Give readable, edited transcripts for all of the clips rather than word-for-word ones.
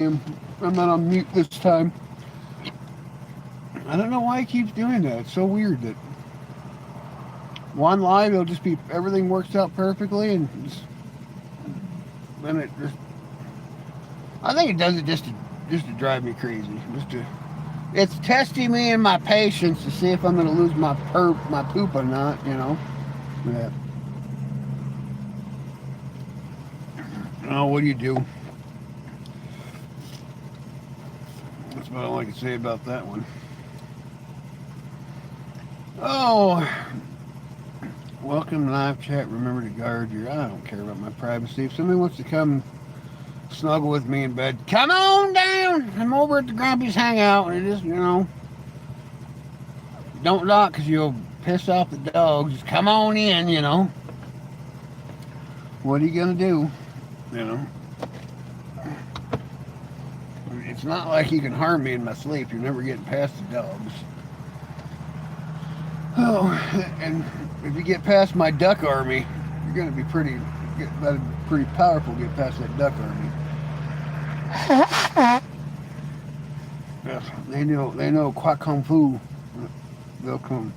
I'm not on mute this time. I don't know why he keeps doing that. It's so weird that one live it'll just be everything works out perfectly, and then it just. I think it does it just to drive me crazy. It's testing me and my patience to see if I'm going to lose my poop or not. Yeah. Oh, what do you do? That's about all I can say about that one. Oh, welcome to live chat. Remember to guard your. I don't care about my privacy. If somebody wants to come snuggle with me in bed, come on down. I'm over at the Grumpy's hangout. It is, don't knock because you'll piss off the dogs. Just come on in. What are you gonna do? You know. It's not like you can harm me in my sleep. You're never getting past the dogs. Oh, and if you get past my duck army, you're going to be pretty powerful to get past that duck army. Yeah, they know quack kung fu. They'll come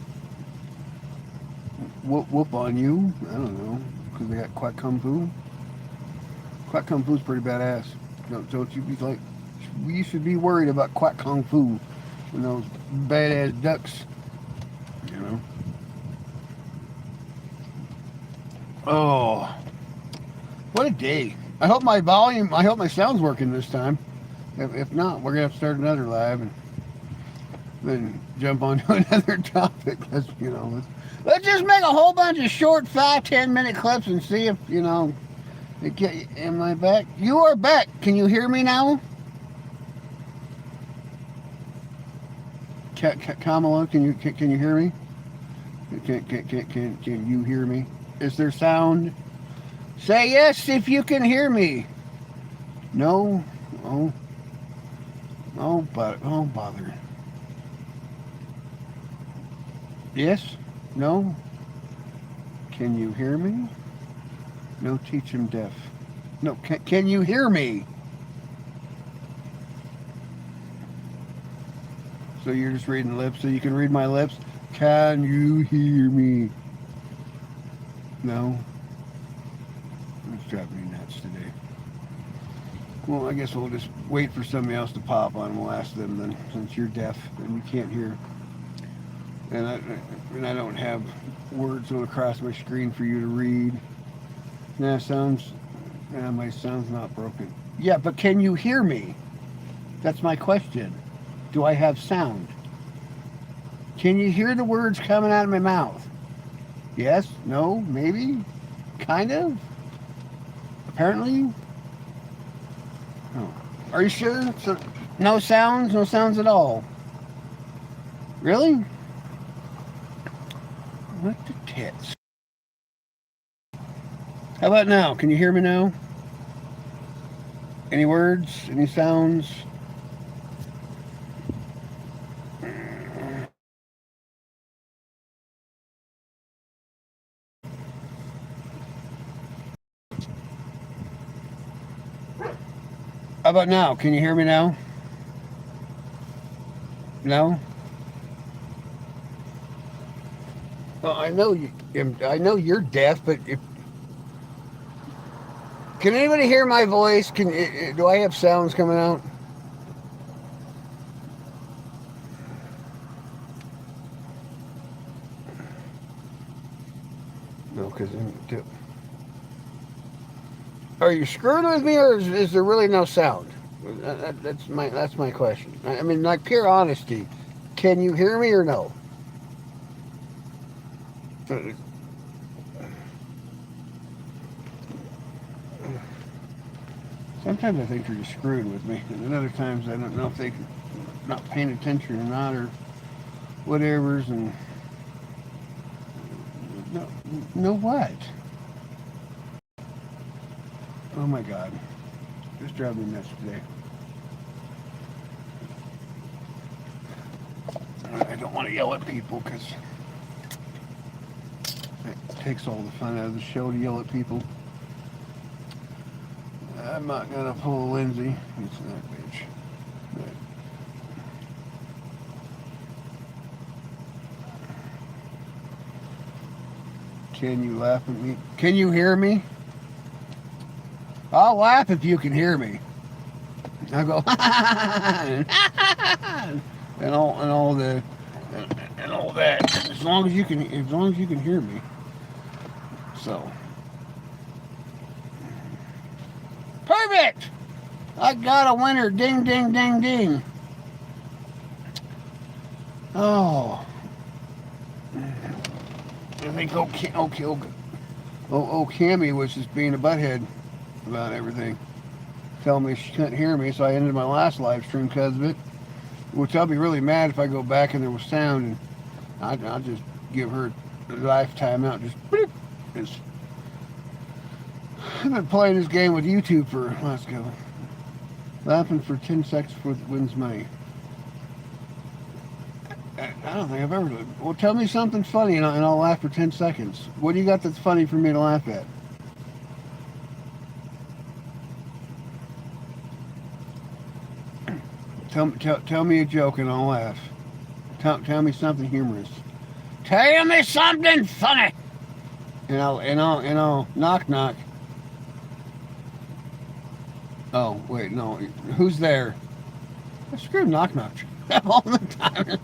whoop on you. I don't know, because they got quack kung fu. Quack kung fu's pretty badass. Don't you be like, you should be worried about quack kung fu and those badass ducks. You know. Oh, what a day! I hope my sound's working this time. If not, we're gonna have to start another live and then jump on to another topic. Let's just make a whole bunch of short 5-10 minute clips and see if am I back? You are back. Can you hear me now? Kamala, can you hear me? Can you hear me? Is there sound? Say yes if you can hear me. No? Oh, bother. Yes? No? Can you hear me? No, teach him deaf. No, can you hear me? So you're just reading lips, so you can read my lips? Can you hear me? No? It's driving me nuts today. Well, I guess we'll just wait for somebody else to pop on. We'll ask them then, since you're deaf and you can't hear. And I don't have words going across my screen for you to read. My sound's not broken. Yeah, but can you hear me? That's my question. Do I have sound? Can you hear the words coming out of my mouth? Yes? No? Maybe? Kind of? Apparently? Oh. Are you sure? So, no sounds? No sounds at all? Really? What the tits? How about now? Can you hear me now? Any words? Any sounds? How about now? Can you hear me now? No? Well, I know you're deaf, but can anybody hear my voice? Do I have sounds coming out? No, because are you screwing with me, or is there really no sound? That's my question. I mean, like pure honesty. Can you hear me or no? Sometimes I think they're just screwing with me, and then other times I don't know if they're not paying attention or not, or whatever's. And no what? Oh my God, just driving me nuts today. I don't want to yell at people because it takes all the fun out of the show to yell at people. I'm not gonna pull Lindsay. It's that bitch. But can you laugh at me? Can you hear me? I'll laugh if you can hear me. I'll go and all the and all that. As long as you can hear me. So perfect. I got a winner. Ding ding ding ding. Oh. I think Cammy was just being a butthead about everything. Telling me she couldn't hear me, so I ended my last live stream because of it. Which I'll be really mad if I go back and there was sound, and I'll just give her a lifetime out. Just I've been playing this game with YouTube for, let's go, laughing for 10 seconds before it wins money. I don't think I've ever done. Well, tell me something funny and I'll laugh for 10 seconds. What do you got that's funny for me to laugh at? Tell me a joke and I'll laugh. Tell me something humorous. Tell me something funny, and I'll knock knock. Oh wait, no, who's there? Screw knock knock all the time.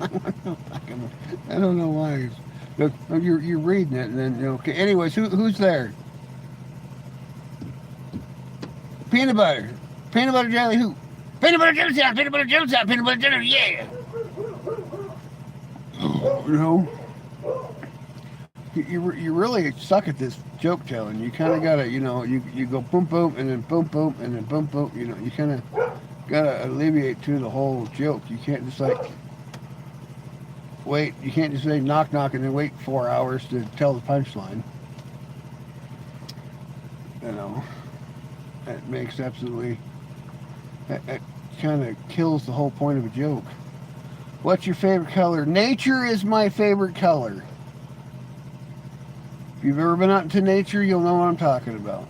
I don't know why. Look, you're reading it, and then okay. Anyways, who's there? Peanut butter jelly. Who? Peanut butter jelly sound, peanut butter jelly sound, peanut butter jelly, yeah. You know, you really suck at this joke telling. You kind of gotta, you go boom boom and then boom boom and then boom boom. You kind of gotta alleviate to the whole joke. You can't just wait. You can't just say knock knock and then wait 4 hours to tell the punchline. That makes absolutely. That kind of kills the whole point of a joke. What's your favorite color? Nature is my favorite color. If you've ever been out into nature, you'll know what I'm talking about.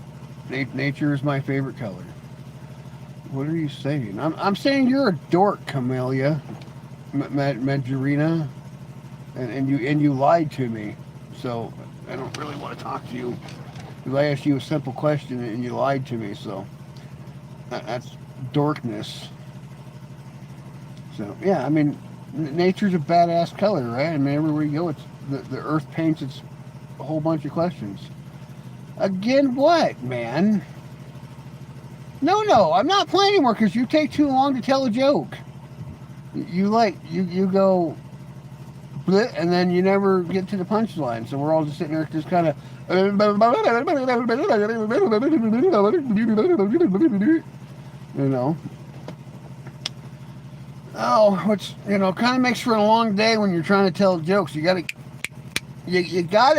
Nature is my favorite color. What are you saying? I'm saying you're a dork, Camellia, Majorina, and you lied to me. So I don't really want to talk to you because I asked you a simple question and you lied to me. So that's dorkness. So yeah, I mean, nature's a badass color, right? I mean, everywhere you go, it's the earth paints its a whole bunch of questions. Again, what, man? No, I'm not playing anymore because you take too long to tell a joke. You go bleh, and then you never get to the punchline. So we're all just sitting there just kind of Oh, which kind of makes for a long day when you're trying to tell jokes. You gotta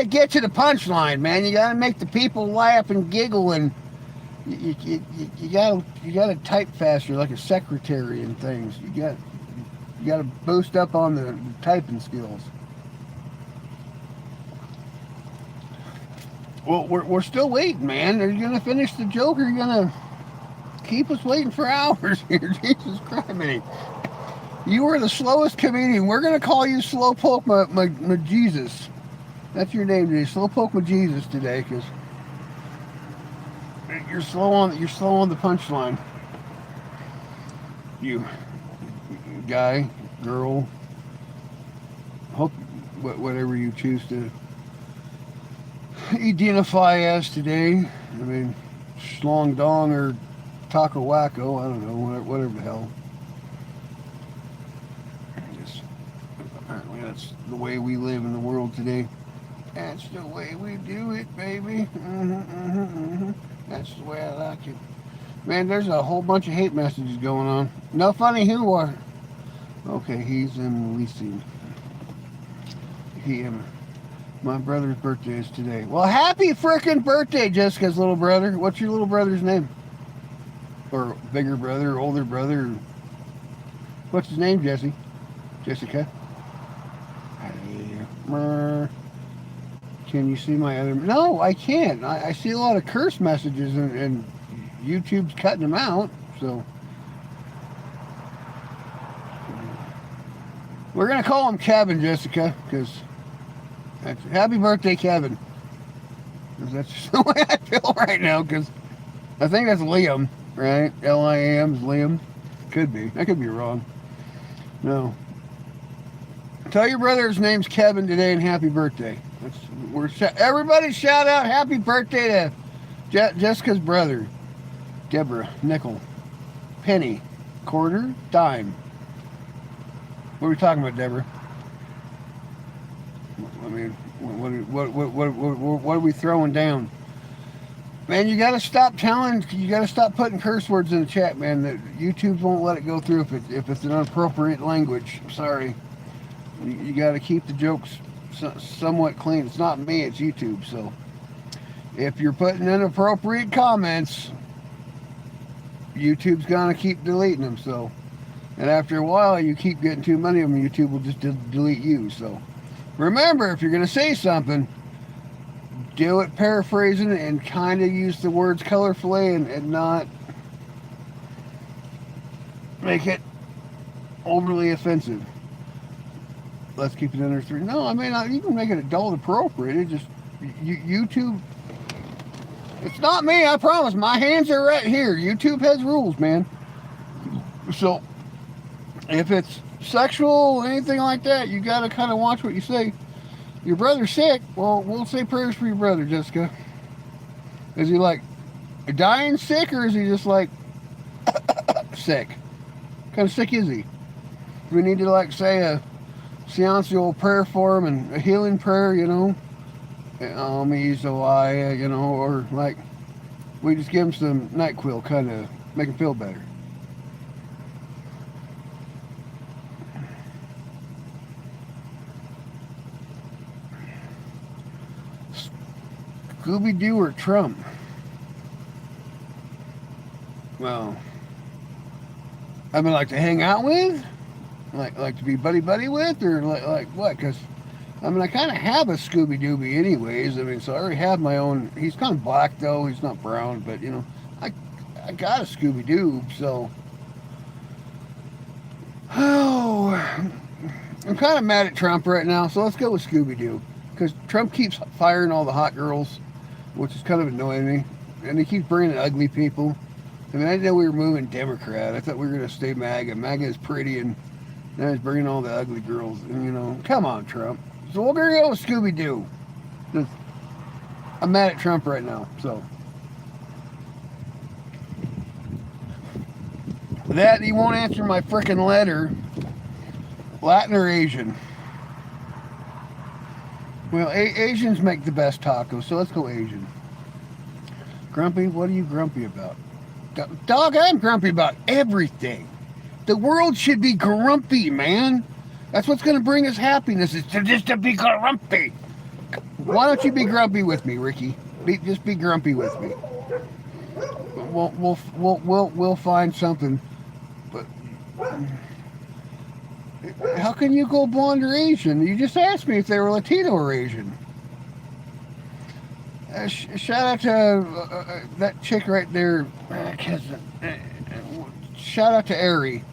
get to the punchline, man. You gotta make the people laugh and giggle, and you gotta type faster like a secretary and things. You gotta boost up on the typing skills. Well, we're still waiting, man. Are you gonna finish the joke, or are you gonna keep us waiting for hours here? Jesus Christ, man. You were the slowest comedian. We're gonna call you Slowpoke McJesus. That's your name today, Slowpoke McJesus today, because you're slow on the punchline. You guy, girl, hope whatever you choose to identify as today. I mean, Schlong Dong or Taco Wacko. I don't know, whatever the hell. Apparently that's the way we live in the world today. That's the way we do it, baby. That's the way I like it. Man, there's a whole bunch of hate messages going on. No funny humor. Okay, he's in leasing. My brother's birthday is today. Well, happy frickin' birthday, Jessica's little brother. What's your little brother's name? Or bigger brother, or older brother? What's his name, Jesse? Jessica? Can you see my other... No, I can't. I see a lot of curse messages and YouTube's cutting them out. So we're gonna call him Kevin, Jessica, because happy birthday, Kevin. Because that's just the way I feel right now. Because I think that's Liam, right? Liam is Liam. Could be. I could be wrong. No. Tell your brother his name's Kevin today and happy birthday. Everybody shout out happy birthday to Jessica's brother, Deborah, nickel, penny, quarter, dime. What are we talking about, Deborah? I mean, what are we throwing down? Man, you gotta stop putting curse words in the chat, man. That YouTube won't let it go through if it's an inappropriate language. Sorry. You got to keep the jokes somewhat clean. It's not me, it's YouTube. So if you're putting inappropriate comments, YouTube's going to keep deleting them. So, and after a while, you keep getting too many of them, YouTube will just delete you. So remember, if you're going to say something, do it paraphrasing and kind of use the words colorfully and not make it overly offensive. Let's keep it under 3. No, I mean, you can make it adult appropriate. It just, YouTube, it's not me, I promise. My hands are right here. YouTube has rules, man. So, if it's sexual, anything like that, you got to kind of watch what you say. Your brother's sick, well, we'll say prayers for your brother, Jessica. Is he like dying sick, or is he just like sick? What kind of sick is he? Do we need to like say a seancial prayer for him and a healing prayer, you know? You know, or like we just give him some NyQuil, kind of make him feel better. Scooby-Doo or Trump? Well, I mean, like to hang out with? Like to be buddy with, or like what? Because I mean, I kind of have a Scooby-Dooby anyways. I mean, so I already have my own. He's kind of black though. He's not brown, but you know, I got a Scooby-Doo. So, oh, I'm kind of mad at Trump right now. So let's go with Scooby-Doo, because Trump keeps firing all the hot girls, which is kind of annoying me, and he keeps bringing ugly people. I mean, I didn't know we were moving Democrat. I thought we were gonna stay MAGA. MAGA is pretty and. Now he's bringing all the ugly girls, and you know, come on, Trump. So we're gonna go with Scooby-Doo. I'm mad at Trump right now, so. That, he won't answer my frickin' letter. Latin or Asian? Well, Asians make the best tacos, so let's go Asian. Grumpy? What are you grumpy about? Dog, I'm grumpy about everything. The world should be grumpy, man. That's what's going to bring us happiness, is just to be grumpy. Why don't you be grumpy with me, Ricky? Just be grumpy with me. We'll find something. But how can you go blonde or Asian? You just asked me if they were Latino or Asian. Shout out to that chick right there. Shout out to Ari.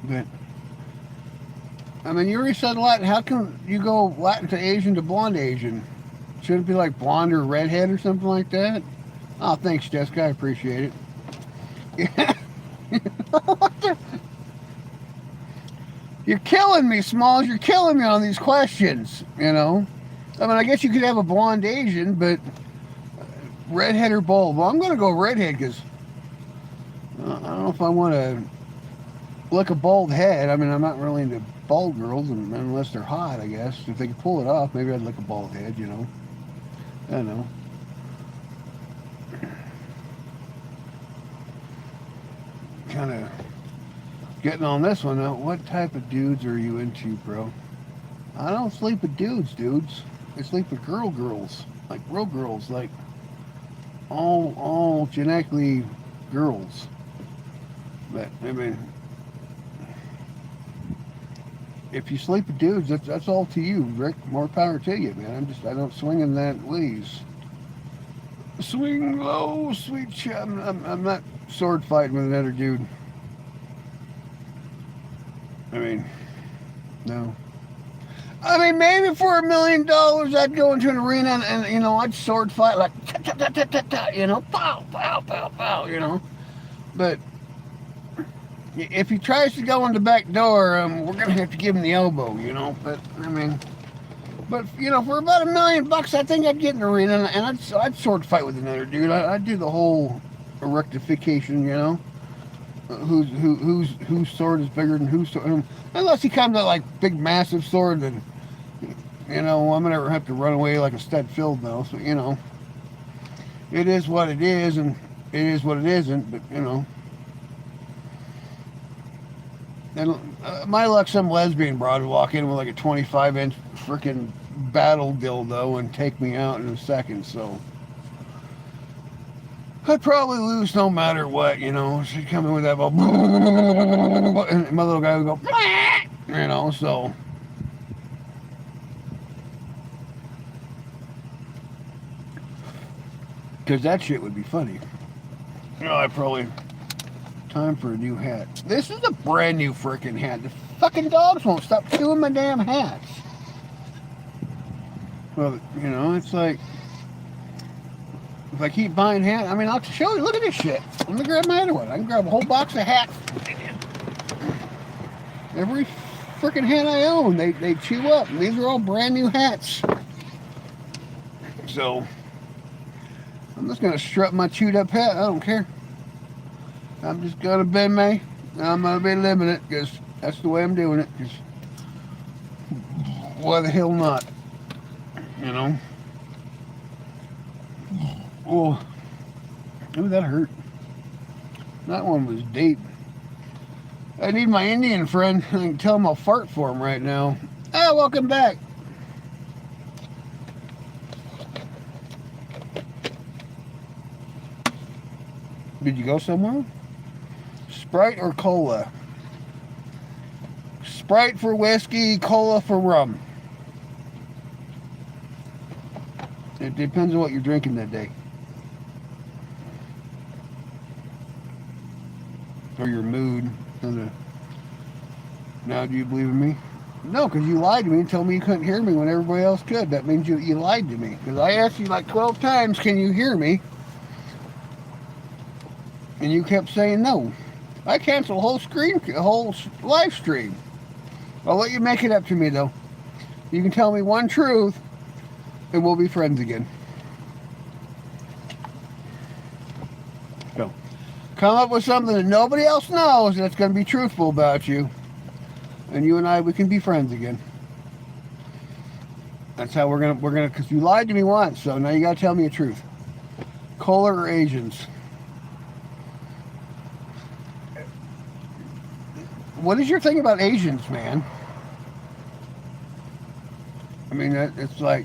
But I mean, you already said Latin. How come you go Latin to Asian to blonde Asian? Shouldn't it be like blonde or redhead or something like that? Oh, thanks, Jessica. I appreciate it. You're killing me, Smalls. You're killing me on these questions, you know? I mean, I guess you could have a blonde Asian, but redhead or bald? Well, I'm going to go redhead because I don't know if I want to look a bald head. I mean, I'm not really into bald girls unless they're hot, I guess. If they could pull it off, maybe I'd look a bald head, you know? I don't know. Kind of getting on this one now. What type of dudes are you into, bro? I don't sleep with dudes. I sleep with girls. Like real girls, like all genetically girls. But I mean, if you sleep with dudes, that's all to you, Rick. More power to you, man. I don't swing in that ways. Swing low, sweet chat. I'm not sword fighting with another dude. I mean, no. I mean, maybe for $1 million, I'd go into an arena and you know, I'd sword fight like, ta ta ta ta ta ta, you know, pow, pow, pow, pow, you know. But if he tries to go in the back door, we're gonna have to give him the elbow, you know. But I mean, but you know, for about $1 million, I think I'd get in the arena and I'd sword fight with another dude. I'd do the whole rectification, you know. Whose sword is bigger than whose sword? Unless he comes out like big massive sword, then you know I'm gonna have to run away like a stud filled though. So you know, it is what it is, and it is what it isn't. But you know, and my luck, some lesbian broad would walk in with like a 25-inch freaking battle dildo and take me out in a second. So I'd probably lose no matter what, you know. She'd come in with that, and my little guy would go, you know, so. Because that shit would be funny. You know, I probably. Time for a new hat. This is a brand new freaking hat. The fucking dogs won't stop chewing my damn hats. Well, you know, it's like. If I keep buying hats, I mean, I'll show you. Look at this shit. Let me grab my other one. I can grab a whole box of hats. Every freaking hat I own, they chew up. And these are all brand new hats. So, I'm just going to strut my chewed up hat. I don't care. I'm just going to be me. I'm going to be living it because that's the way I'm doing it. Cause why the hell not? You know? Oh, ooh, that hurt. That one was deep. I need my Indian friend. I can tell him I'll fart for him right now. Ah, welcome back. Did you go somewhere? Sprite or cola? Sprite for whiskey, cola for rum. It depends on what you're drinking that day. Or your mood. Now, do you believe in me? No, because you lied to me and told me you couldn't hear me when everybody else could. That means you lied to me. Because I asked you like 12 times, can you hear me? And you kept saying no. I canceled a whole live stream. I'll let you make it up to me, though. You can tell me one truth, and we'll be friends again. So, come up with something that nobody else knows that's going to be truthful about you. And you and I, we can be friends again. That's how we're gonna, because you lied to me once, so now you got to tell me the truth. Cola or Asians? What is your thing about Asians, man? I mean, it's like,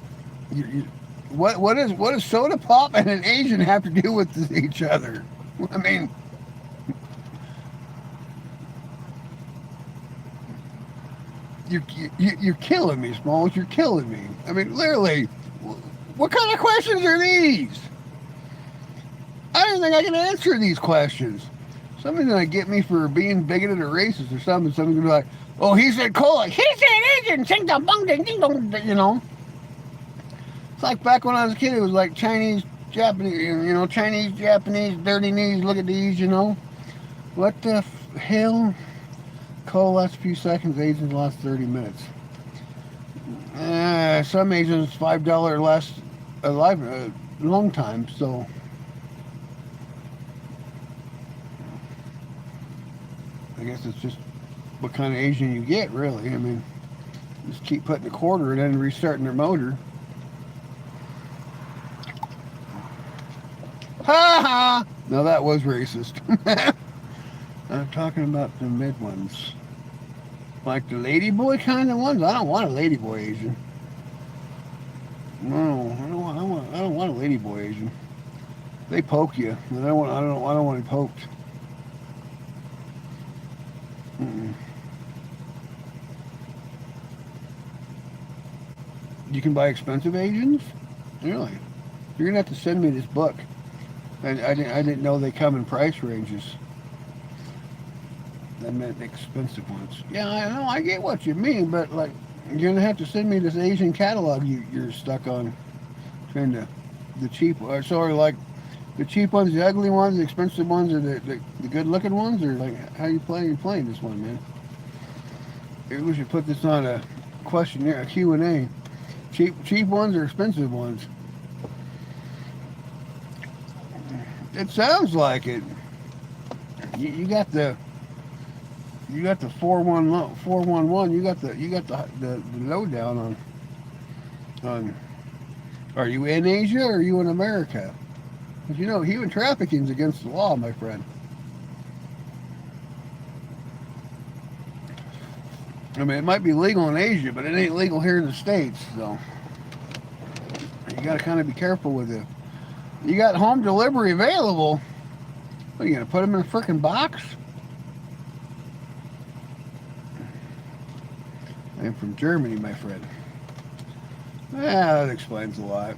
what does soda pop and an Asian have to do with each other? I mean, you're killing me, Smalls. You're killing me. I mean, literally, what kind of questions are these? I don't think I can answer these questions. Somebody's gonna get me for being bigoted or racist or something. Somebody's gonna be like, "Oh, he said cola. He said Asian. Sing dong bong ding ding dong." You know. It's like back when I was a kid. It was like Chinese, Japanese. You know, Chinese, Japanese, dirty knees. Look at these. You know. What the hell? Cola lasts a few seconds. Asians last 30 minutes. Some Asians $5 last a long time. So. I guess it's just what kind of Asian you get, really. I mean, just keep putting a quarter in and restarting their motor. Ha ha! Now that was racist. I'm talking about the mid ones. Like the ladyboy kind of ones. I don't want a ladyboy Asian. No, I don't want a ladyboy Asian. They poke you. I don't want to be poked. Mm-mm. You can buy expensive Asians? Really? You're gonna have to send me this book. I didn't know they come in price ranges. I meant expensive ones. Yeah, I know. I get what you mean, but like, you're gonna have to send me this Asian catalog you're stuck on. Trying to the cheap, or sorry, like the cheap ones, the ugly ones, the expensive ones, or the good looking ones, or like how you playing this one, man? Maybe we should put this on a questionnaire, a Q&A. Cheap ones or expensive ones? It sounds like it. You got the 411. You got the lowdown on. Are you in Asia or are you in America? Because you know human trafficking is against the law, my friend. I mean, it might be legal in Asia, but it ain't legal here in the States. So you got to kind of be careful with it. You got home delivery available. What are you gonna put them in a freaking box? I'm from Germany, my friend. Yeah, that explains a lot.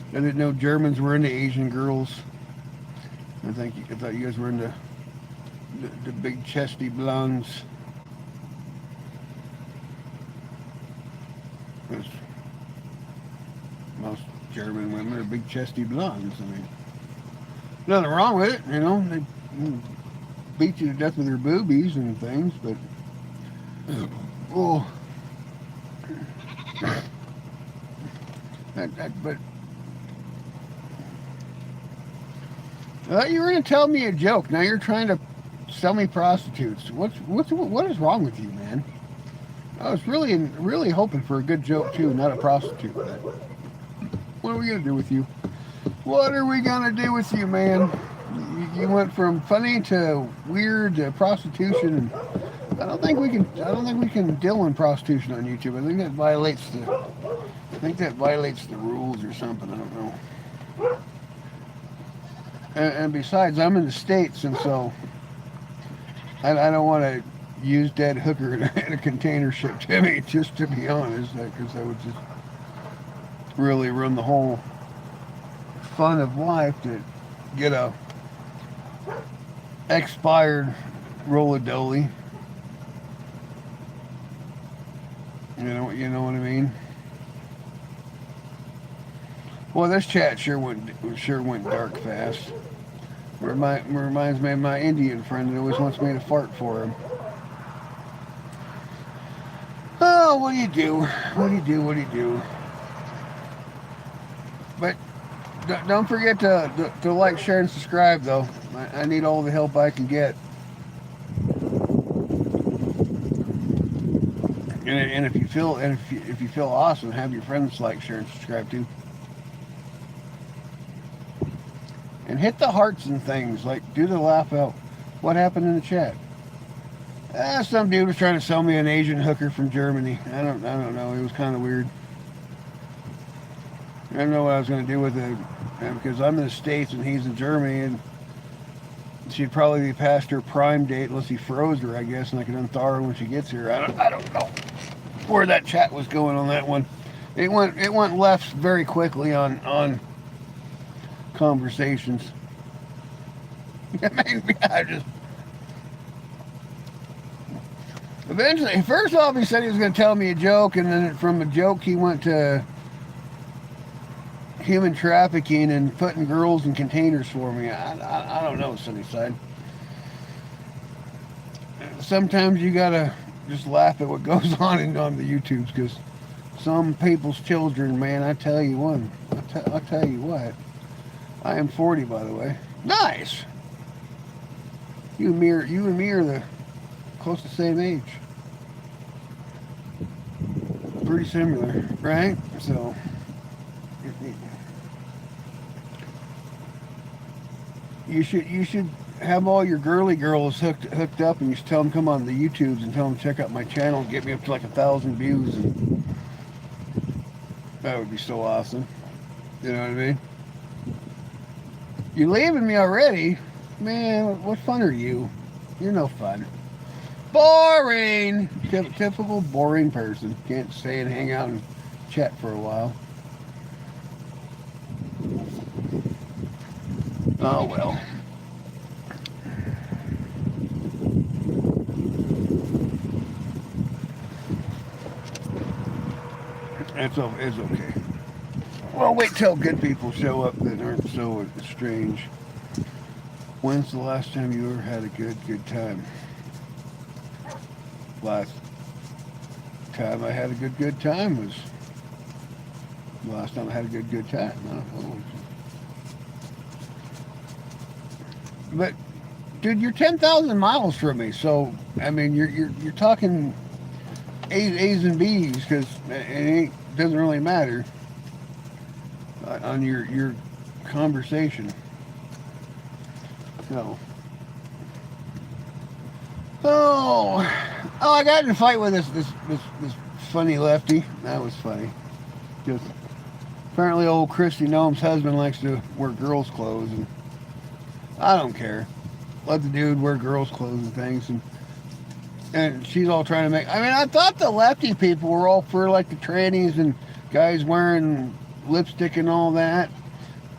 I didn't know Germans were into Asian girls. I thought you guys were into the big chesty blondes. 'Cause most German women are big chesty blondes. I mean, nothing wrong with it, you know. They beat you to death with their boobies and things, but oh, but you were gonna tell me a joke. Now you're trying to sell me prostitutes. What is wrong with you, man? I was really hoping for a good joke too, not a prostitute. But what are we gonna do with you? What are we gonna do with you, man? You went from funny to weird to prostitution, and I don't think we can deal in prostitution on YouTube. I think that violates the rules or something. I don't know. And besides, I'm in the States, and so I don't want to use dead hooker in a container shipped to me. Just to be honest, because that would just really ruin the whole fun of life to get a expired roll-a-dolly. You know what I mean? Well, this chat sure went dark fast. Reminds me of my Indian friend that always wants me to fart for him. Oh, what do you do? What do you do? But don't forget to like, share, and subscribe, though. I need all the help I can get. And if you feel awesome, have your friends like, share, and subscribe too. And hit the hearts and things. Like, do the laugh out. What happened in the chat? Some dude was trying to sell me an Asian hooker from Germany. I don't know. It was kind of weird. I don't know what I was going to do with it, because I'm in the States and he's in Germany, and she'd probably be past her prime date unless he froze her, I guess, and I could unthaw her when she gets here. I don't know where that chat was going on that one. It went left very quickly on conversations. I just eventually, first off, he said he was going to tell me a joke, and then from a joke he went to human trafficking and putting girls in containers for me. I don't know, Sunnyside. Sometimes you gotta just laugh at what goes on the YouTubes, because some people's children, man, I tell you one. I'll tell you what. I am 40, by the way. Nice. You and me are the close to the same age. Pretty similar, right? So you should have all your girly girls hooked up, and you should tell them come on the YouTubes and tell them check out my channel and get me up to like 1,000 views, and that would be so awesome. You know what I mean? You leaving me already? Man, what fun are you? You're no fun. Boring! Typical boring person. Can't stay and hang out and chat for a while. Oh well. It's okay. Well, wait till good people show up that aren't so strange. When's the last time you ever had a good time? Last time I had a good time was the last time I had a good time. But dude, you're 10,000 miles from me, so I mean you're talking A's and B's because it doesn't really matter on your conversation. So, oh, I got in a fight with this funny lefty. That was funny. Just apparently, old Christy Noam's husband likes to wear girls' clothes, and I don't care. Let the dude wear girls' clothes and things, and she's all trying to make. I mean, I thought the lefty people were all for like the trannies and guys wearing lipstick and all that.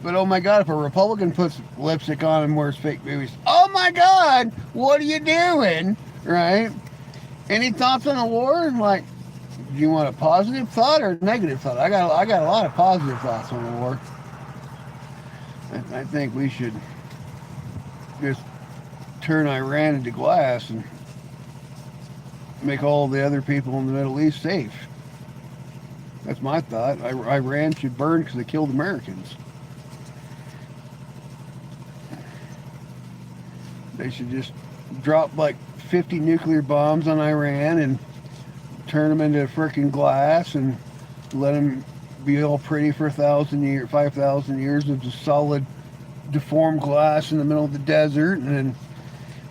But oh my God, if a Republican puts lipstick on and wears fake boobies, oh my God, what are you doing? Right? Any thoughts on the war? Like, do you want a positive thought or a negative thought? I got a lot of positive thoughts on the war. I think we should just turn Iran into glass and make all the other people in the Middle East safe. That's my thought. Iran should burn because they killed Americans. They should just drop like 50 nuclear bombs on Iran and turn them into freaking glass and let them be all pretty for 1,000 years, 5,000 years of just solid deformed glass in the middle of the desert. And then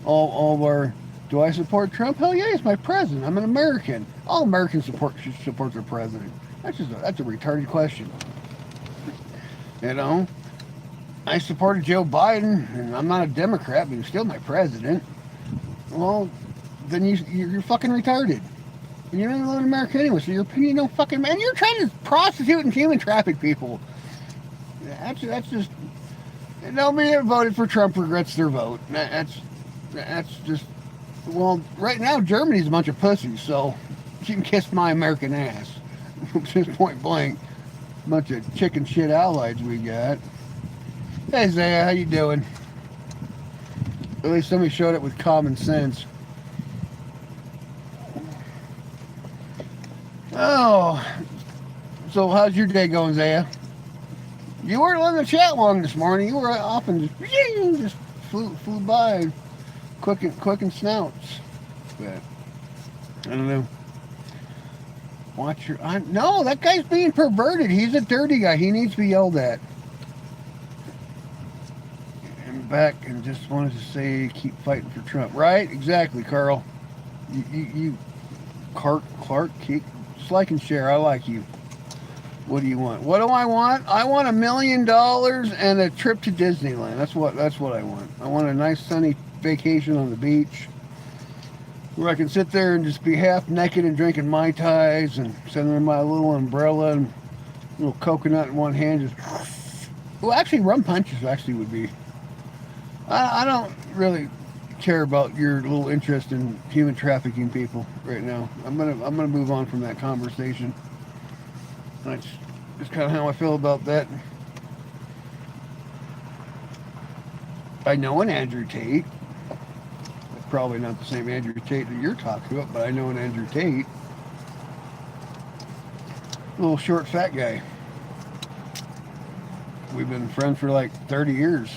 all of our, do I support Trump? Hell yeah, he's my president. I'm an American. All Americans should support their president. That's a retarded question. You know? I supported Joe Biden, and I'm not a Democrat, but he's still my president. Well, then you're fucking retarded. And you're not even in America anyway, so your opinion don't fucking matter. And you're trying to prostitute and human traffic people. That's just... Nobody that voted for Trump regrets their vote. That's just... Well, right now, Germany's a bunch of pussies, so she can kiss my American ass. Just point blank. Bunch of chicken shit allies we got. Hey Zaya, how you doing? At least somebody showed up with common sense. Oh, so how's your day going, Zaya? You weren't on the chat long this morning. You were off and just flew by, quick and snouts. But I don't know. Watch your. No, that guy's being perverted. He's a dirty guy. He needs to be yelled at. Back and just wanted to say keep fighting for Trump. Right? Exactly, Carl. You Clark, keep just like and share. I like you. What do you want? What do I want? I want $1 million and a trip to Disneyland. That's what I want. I want a nice sunny vacation on the beach where I can sit there and just be half naked and drinking Mai Tais and sitting in my little umbrella and a little coconut in one hand. Just well, actually, rum punches actually would be. I don't really care about your little interest in human trafficking people right now. I'm gonna move on from that conversation. That's just kind of how I feel about that. I know an Andrew Tate. Probably not the same Andrew Tate that you're talking about, but I know an Andrew Tate. Little short fat guy. We've been friends for like 30 years.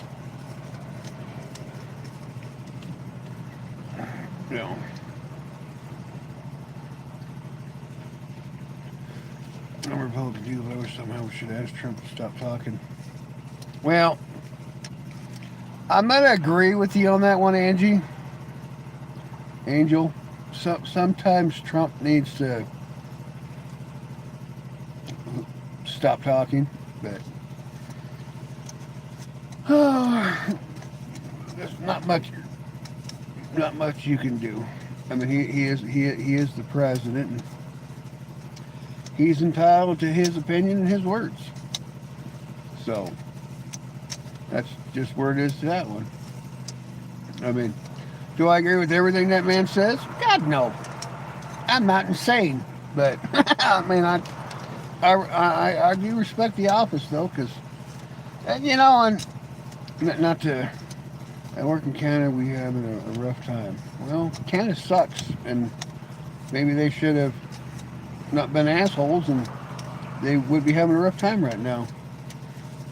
You know. I'm a Republican too, but I wish somehow we should ask Trump to stop talking. Well, I'm gonna agree with you on that one, Angie. Angel. Sometimes Trump needs to stop talking, but there's not much you can do. I mean, he is the president, and He's entitled to his opinion and his words. So that's just where it is to that one. I mean, do I agree with everything that man says? God, no. I'm not insane, but I mean, I do respect the office though, because you know, and not to. I work in Canada. We having a rough time. Well, Canada sucks, and maybe they should have not been assholes, and they would be having a rough time right now.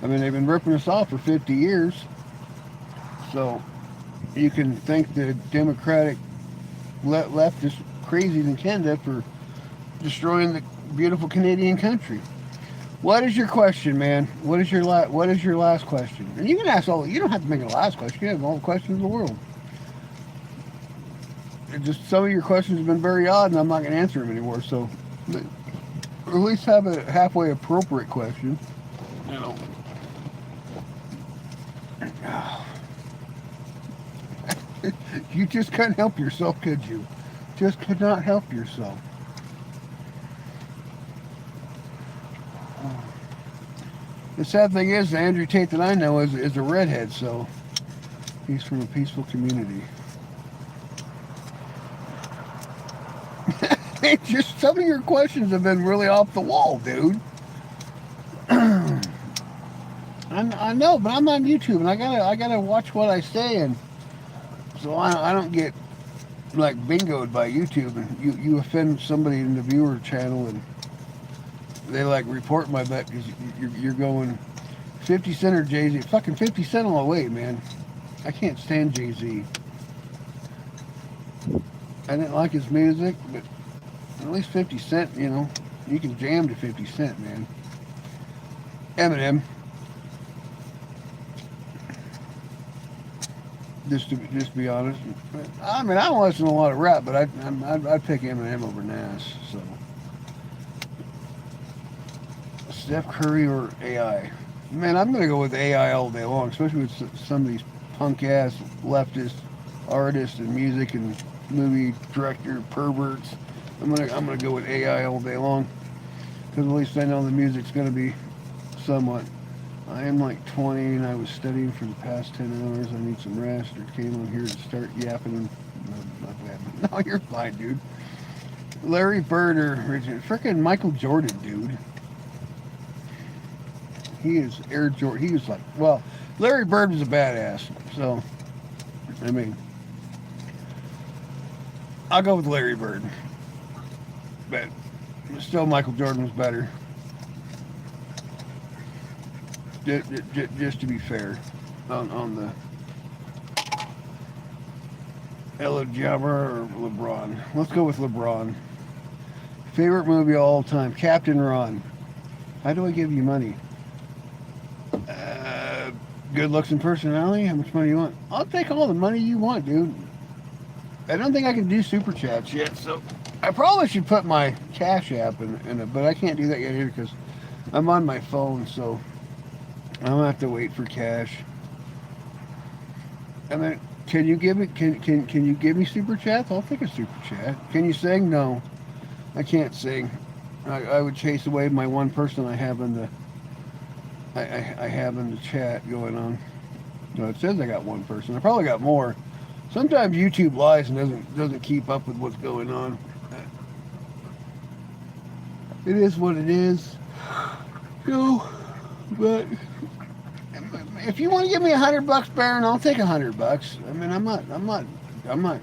I mean, they've been ripping us off for 50 years, so you can thank the Democratic left is crazy in Canada for destroying the beautiful Canadian country. What is your question, man? What is your last question? And you can ask all. You don't have to make it a last question. You have all the questions in the world. It just some of your questions have been very odd, and I'm not going to answer them anymore. So, or at least have a halfway appropriate question. You know. You just couldn't help yourself, could you? Just could not help yourself. The sad thing is, the Andrew Tate that I know is a redhead, so he's from a peaceful community. Just some of your questions have been really off the wall, dude. I know, but I'm on YouTube, and I gotta watch what I say, and so I don't get like bingoed by YouTube, and you offend somebody in the viewer channel, and they like report my butt because you're going 50 Cent or Jay-Z. Fucking 50 Cent all the way, man. I can't stand Jay-Z. I didn't like his music, but at least 50 Cent, you know, you can jam to 50 Cent, man. Eminem. Just to be honest. I mean, I don't listen to a lot of rap, but I'd pick Eminem over Nas, so. Steph Curry or AI? Man, I'm going to go with AI all day long, especially with some of these punk-ass leftist artists and music and movie director perverts. I'm gonna go with AI all day long, because at least I know the music's going to be somewhat. I am like 20 and I was studying for the past 10 hours. I need some rest, or came on here to start yapping. Not bad. No, you're fine, dude. Larry Bird or freaking Michael Jordan, dude. He is Air Jordan. He was like, well, Larry Bird was a badass. So, I mean, I'll go with Larry Bird. But still, Michael Jordan was better. Just to be fair, on the Ella Jabber or LeBron. Let's go with LeBron. Favorite movie of all time, Captain Ron. How do I give you money? Good looks and personality. How much money you want? I'll take all the money you want, dude. I don't think I can do super chats yet, so I probably should put my Cash App in it, but I can't do that yet either because I'm on my phone, so I'm gonna have to wait for cash. And then, can you give me can you give me super chats? I'll take a super chat. Can you sing? No, I can't sing. I would chase away my one person I have in the I have in the chat going on. No, it says I got one person. I probably got more. Sometimes YouTube lies and doesn't keep up with what's going on. It is what it is. You know, but if you want to give me $100, Baron, I'll take $100. I mean, I'm not.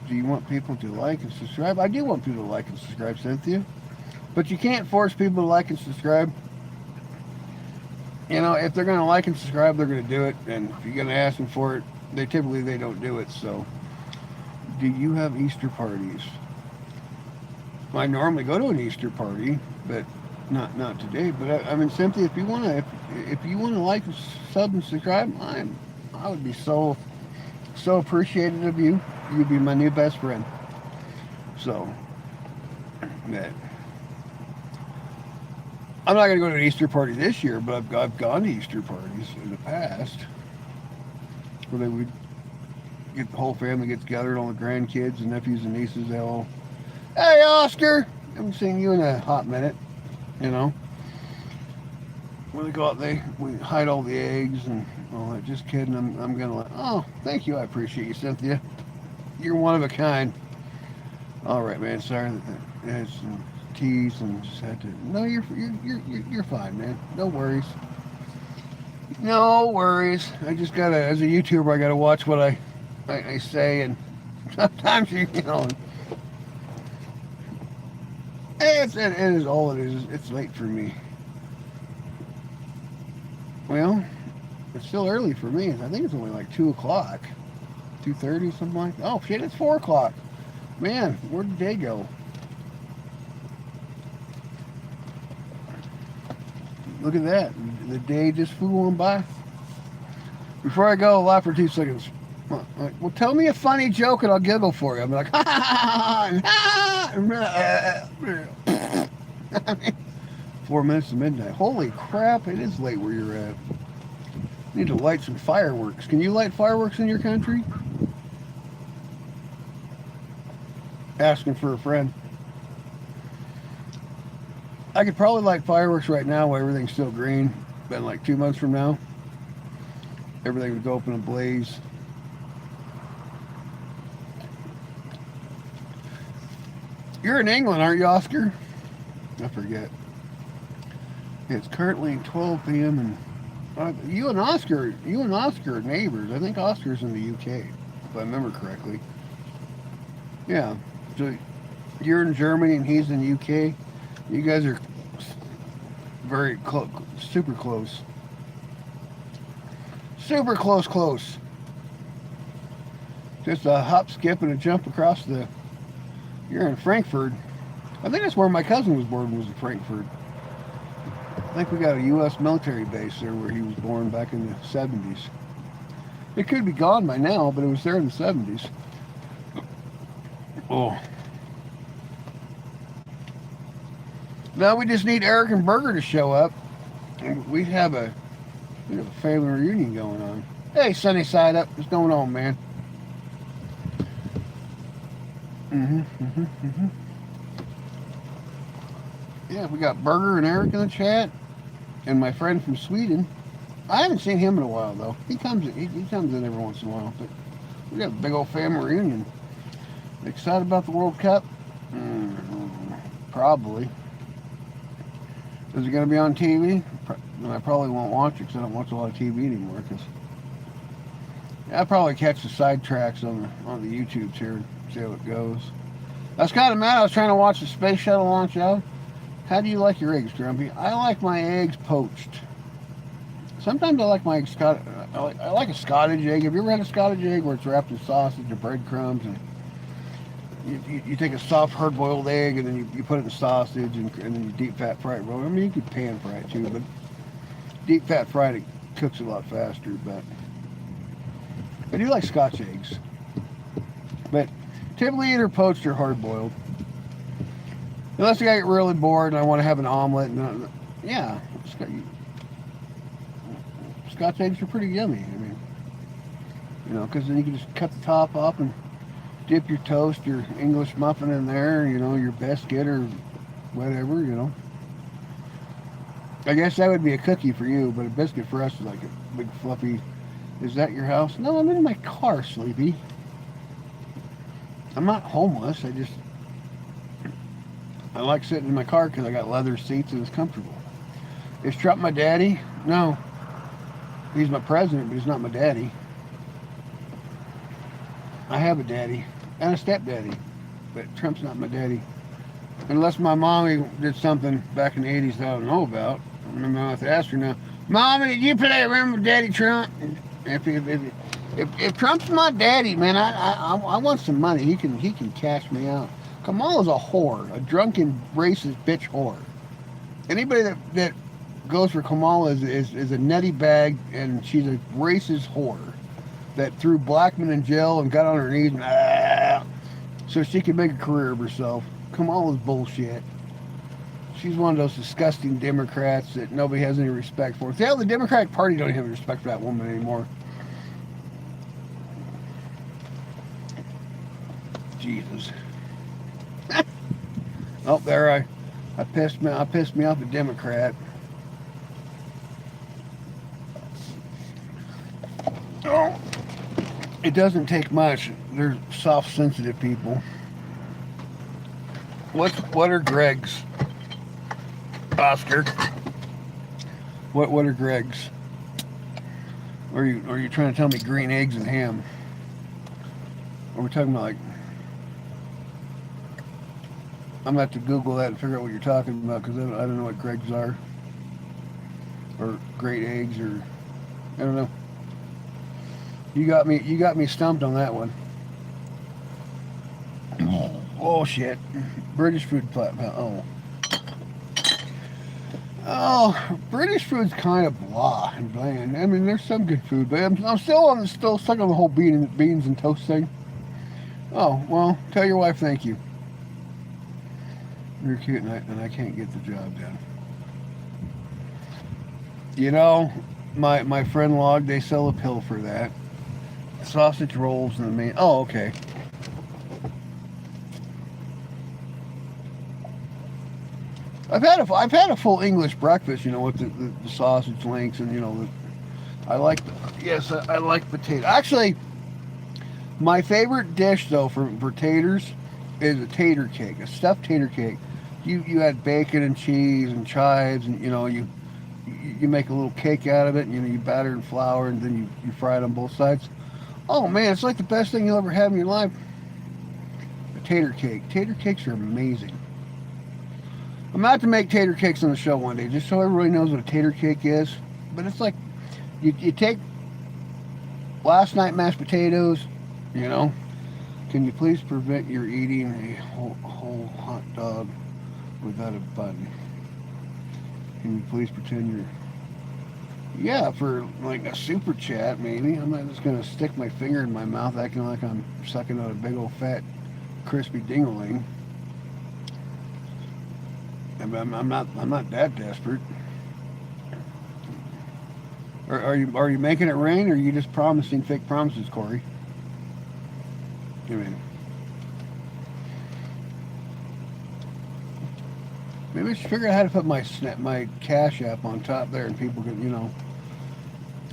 Do you want people to like and subscribe? I do want people to like and subscribe, Cynthia. But you can't force people to like and subscribe. You know, if they're going to like and subscribe, they're going to do it. And if you're going to ask them for it, they don't do it. So, do you have Easter parties? I normally go to an Easter party, but not today. But I mean, Cynthia, if you want to like, sub, and subscribe, I would be so appreciative of you. You'd be my new best friend. So, that. I'm not going to go to an Easter party this year, but I've gone to Easter parties in the past where they would get the whole family get together, and all the grandkids and nephews and nieces. They all, hey Oscar, haven't seen you in a hot minute, you know. When they go out, we hide all the eggs and all that. Just kidding. I'm gonna let. Oh, thank you. I appreciate you, Cynthia. You're one of a kind. All right, man. Sorry that I had some teas and just had to. No, you're fine, man. No worries. No worries. I just gotta, as a YouTuber, I gotta watch what I say, and sometimes you know, it is all it is. It's late for me. Well, it's still early for me. I think it's only like 2 o'clock, 2:30, something like that. Oh shit, it's 4 o'clock. Man, where did the day go? Look at that. The day just flew on by. Before I go, laugh for 2 seconds. Well, tell me a funny joke and I'll giggle for you. I'm like, ha ha ha ha. 4 minutes to midnight. Holy crap, it is late where you're at. Need to light some fireworks. Can you light fireworks in your country? Asking for a friend. I could probably light fireworks right now while everything's still green. But in like 2 months from now, everything would go up in a blaze. You're in England, aren't you, Oscar? I forget. It's currently 12 p.m. and you and Oscar are neighbors. I think Oscar's in the UK, if I remember correctly. Yeah. So you're in Germany and he's in the UK. You guys are very close, super close. Super close. Just a hop, skip, and a jump across the... You're in Frankfurt. I think that's where my cousin was born, was in Frankfurt. I think we got a U.S. military base there where he was born back in the 70s. It could be gone by now, but it was there in the 70s. Oh. Now we just need Eric and Berger to show up. And we have a family reunion going on. Hey, sunny side up. What's going on, man? Yeah, we got Berger and Eric in the chat. And my friend from Sweden. I haven't seen him in a while, though. He comes in every once in a while. But we got a big old family reunion. Excited about the World Cup? Probably. Is it going to be on TV? I probably won't watch it because I don't watch a lot of TV anymore. Because I'll probably catch the sidetracks on the YouTubes here and see how it goes. I was kind of mad. I was trying to watch the space shuttle launch out. How do you like your eggs, Grumpy? I like my eggs poached. Sometimes I like my eggs I like a Scottish egg. Have you ever had a Scottish egg where it's wrapped in sausage or breadcrumbs and you take a soft hard-boiled egg and then you put it in sausage and then you deep fat fry it? I mean, you could pan fry it too, but deep fat fried it cooks a lot faster. But I do like Scotch eggs. But typically either poached or hard-boiled. Unless I get really bored and I want to have an omelet. And yeah, Scotch eggs are pretty yummy. I mean, because then you can just cut the top off and dip your toast, your English muffin in there, your biscuit or whatever, I guess that would be a cookie for you, but a biscuit for us is like a big fluffy. Is that your house? No, I'm in my car, Sleepy. I'm not homeless. I like sitting in my car because I got leather seats and it's comfortable. Is Trump my daddy? No. He's my president, but he's not my daddy. I have a daddy and a stepdaddy, but Trump's not my daddy. Unless my mommy did something back in the 80s that I don't know about. I remember I have to ask her now, Mommy, did you play around with Daddy Trump? If Trump's my daddy, man, I want some money. He can cash me out. Kamala's a whore, a drunken, racist bitch whore. Anybody that goes for Kamala is a nutty bag, and she's a racist whore that threw black men in jail and got on her knees so she can make a career of herself. Kamala's bullshit. She's one of those disgusting Democrats that nobody has any respect for. See how the Democratic Party don't have respect for that woman anymore. Jesus. Oh, there I pissed me off a Democrat. Oh, it doesn't take much. They're soft, sensitive people. What are Greg's, Oscar? What are Greg's? Are you trying to tell me green eggs and ham? Are we talking about like? I'm gonna have to Google that and figure out what you're talking about because I don't know what Greg's are or great eggs or I don't know. You got me stumped on that one. Oh shit! British food platform. Oh, British food's kind of blah and bland. I mean, there's some good food, but I'm still stuck on the whole beans and toast thing. Oh well, tell your wife thank you. You're cute, and I can't get the job done. You know, my friend Log, they sell a pill for that. Sausage rolls and the main. Oh, okay. I've had a full English breakfast, you know, with the sausage links and you know, I like yes I like potato. Actually, my favorite dish though for taters is a tater cake, a stuffed tater cake. You add bacon and cheese and chives and you know you make a little cake out of it. And, you know you batter and flour and then you fry it on both sides. Oh man, it's like the best thing you'll ever have in your life. A tater cake. Tater cakes are amazing. I'm about to make tater cakes on the show one day, just so everybody knows what a tater cake is. But it's like you take last night mashed potatoes, you know. Can you please prevent your eating a whole hot dog without a bun? Can you please pretend you're yeah, for like a super chat maybe. I'm not just gonna stick my finger in my mouth acting like I'm sucking on a big old fat crispy dingling. I'm not that desperate. Are you making it rain, or are you just promising fake promises, Corey? I mean, maybe I should figure out how to put my Cash App on top there, and people can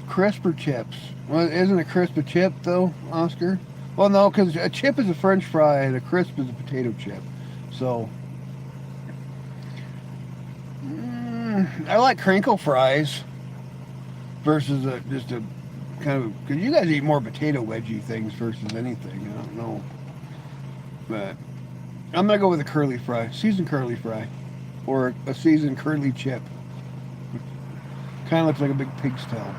crisper chips. Well, isn't a crisp a chip though, Oscar? Well, no, because a chip is a French fry and a crisp is a potato chip. So. I like crinkle fries versus just a kind of because you guys eat more potato wedgie things versus anything. I don't know, but I'm gonna go with a curly fry, seasoned curly fry, or a seasoned curly chip. Kind of looks like a big pig's tail.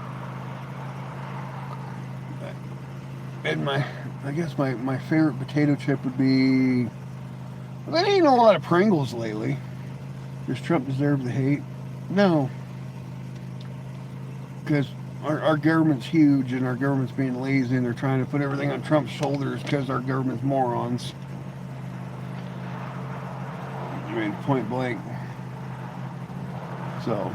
And I guess my favorite potato chip would be. I've been eating a lot of Pringles lately. Does Trump deserve the hate? No. Because our government's huge and our government's being lazy and they're trying to put everything on Trump's shoulders because our government's morons. I mean, point blank. So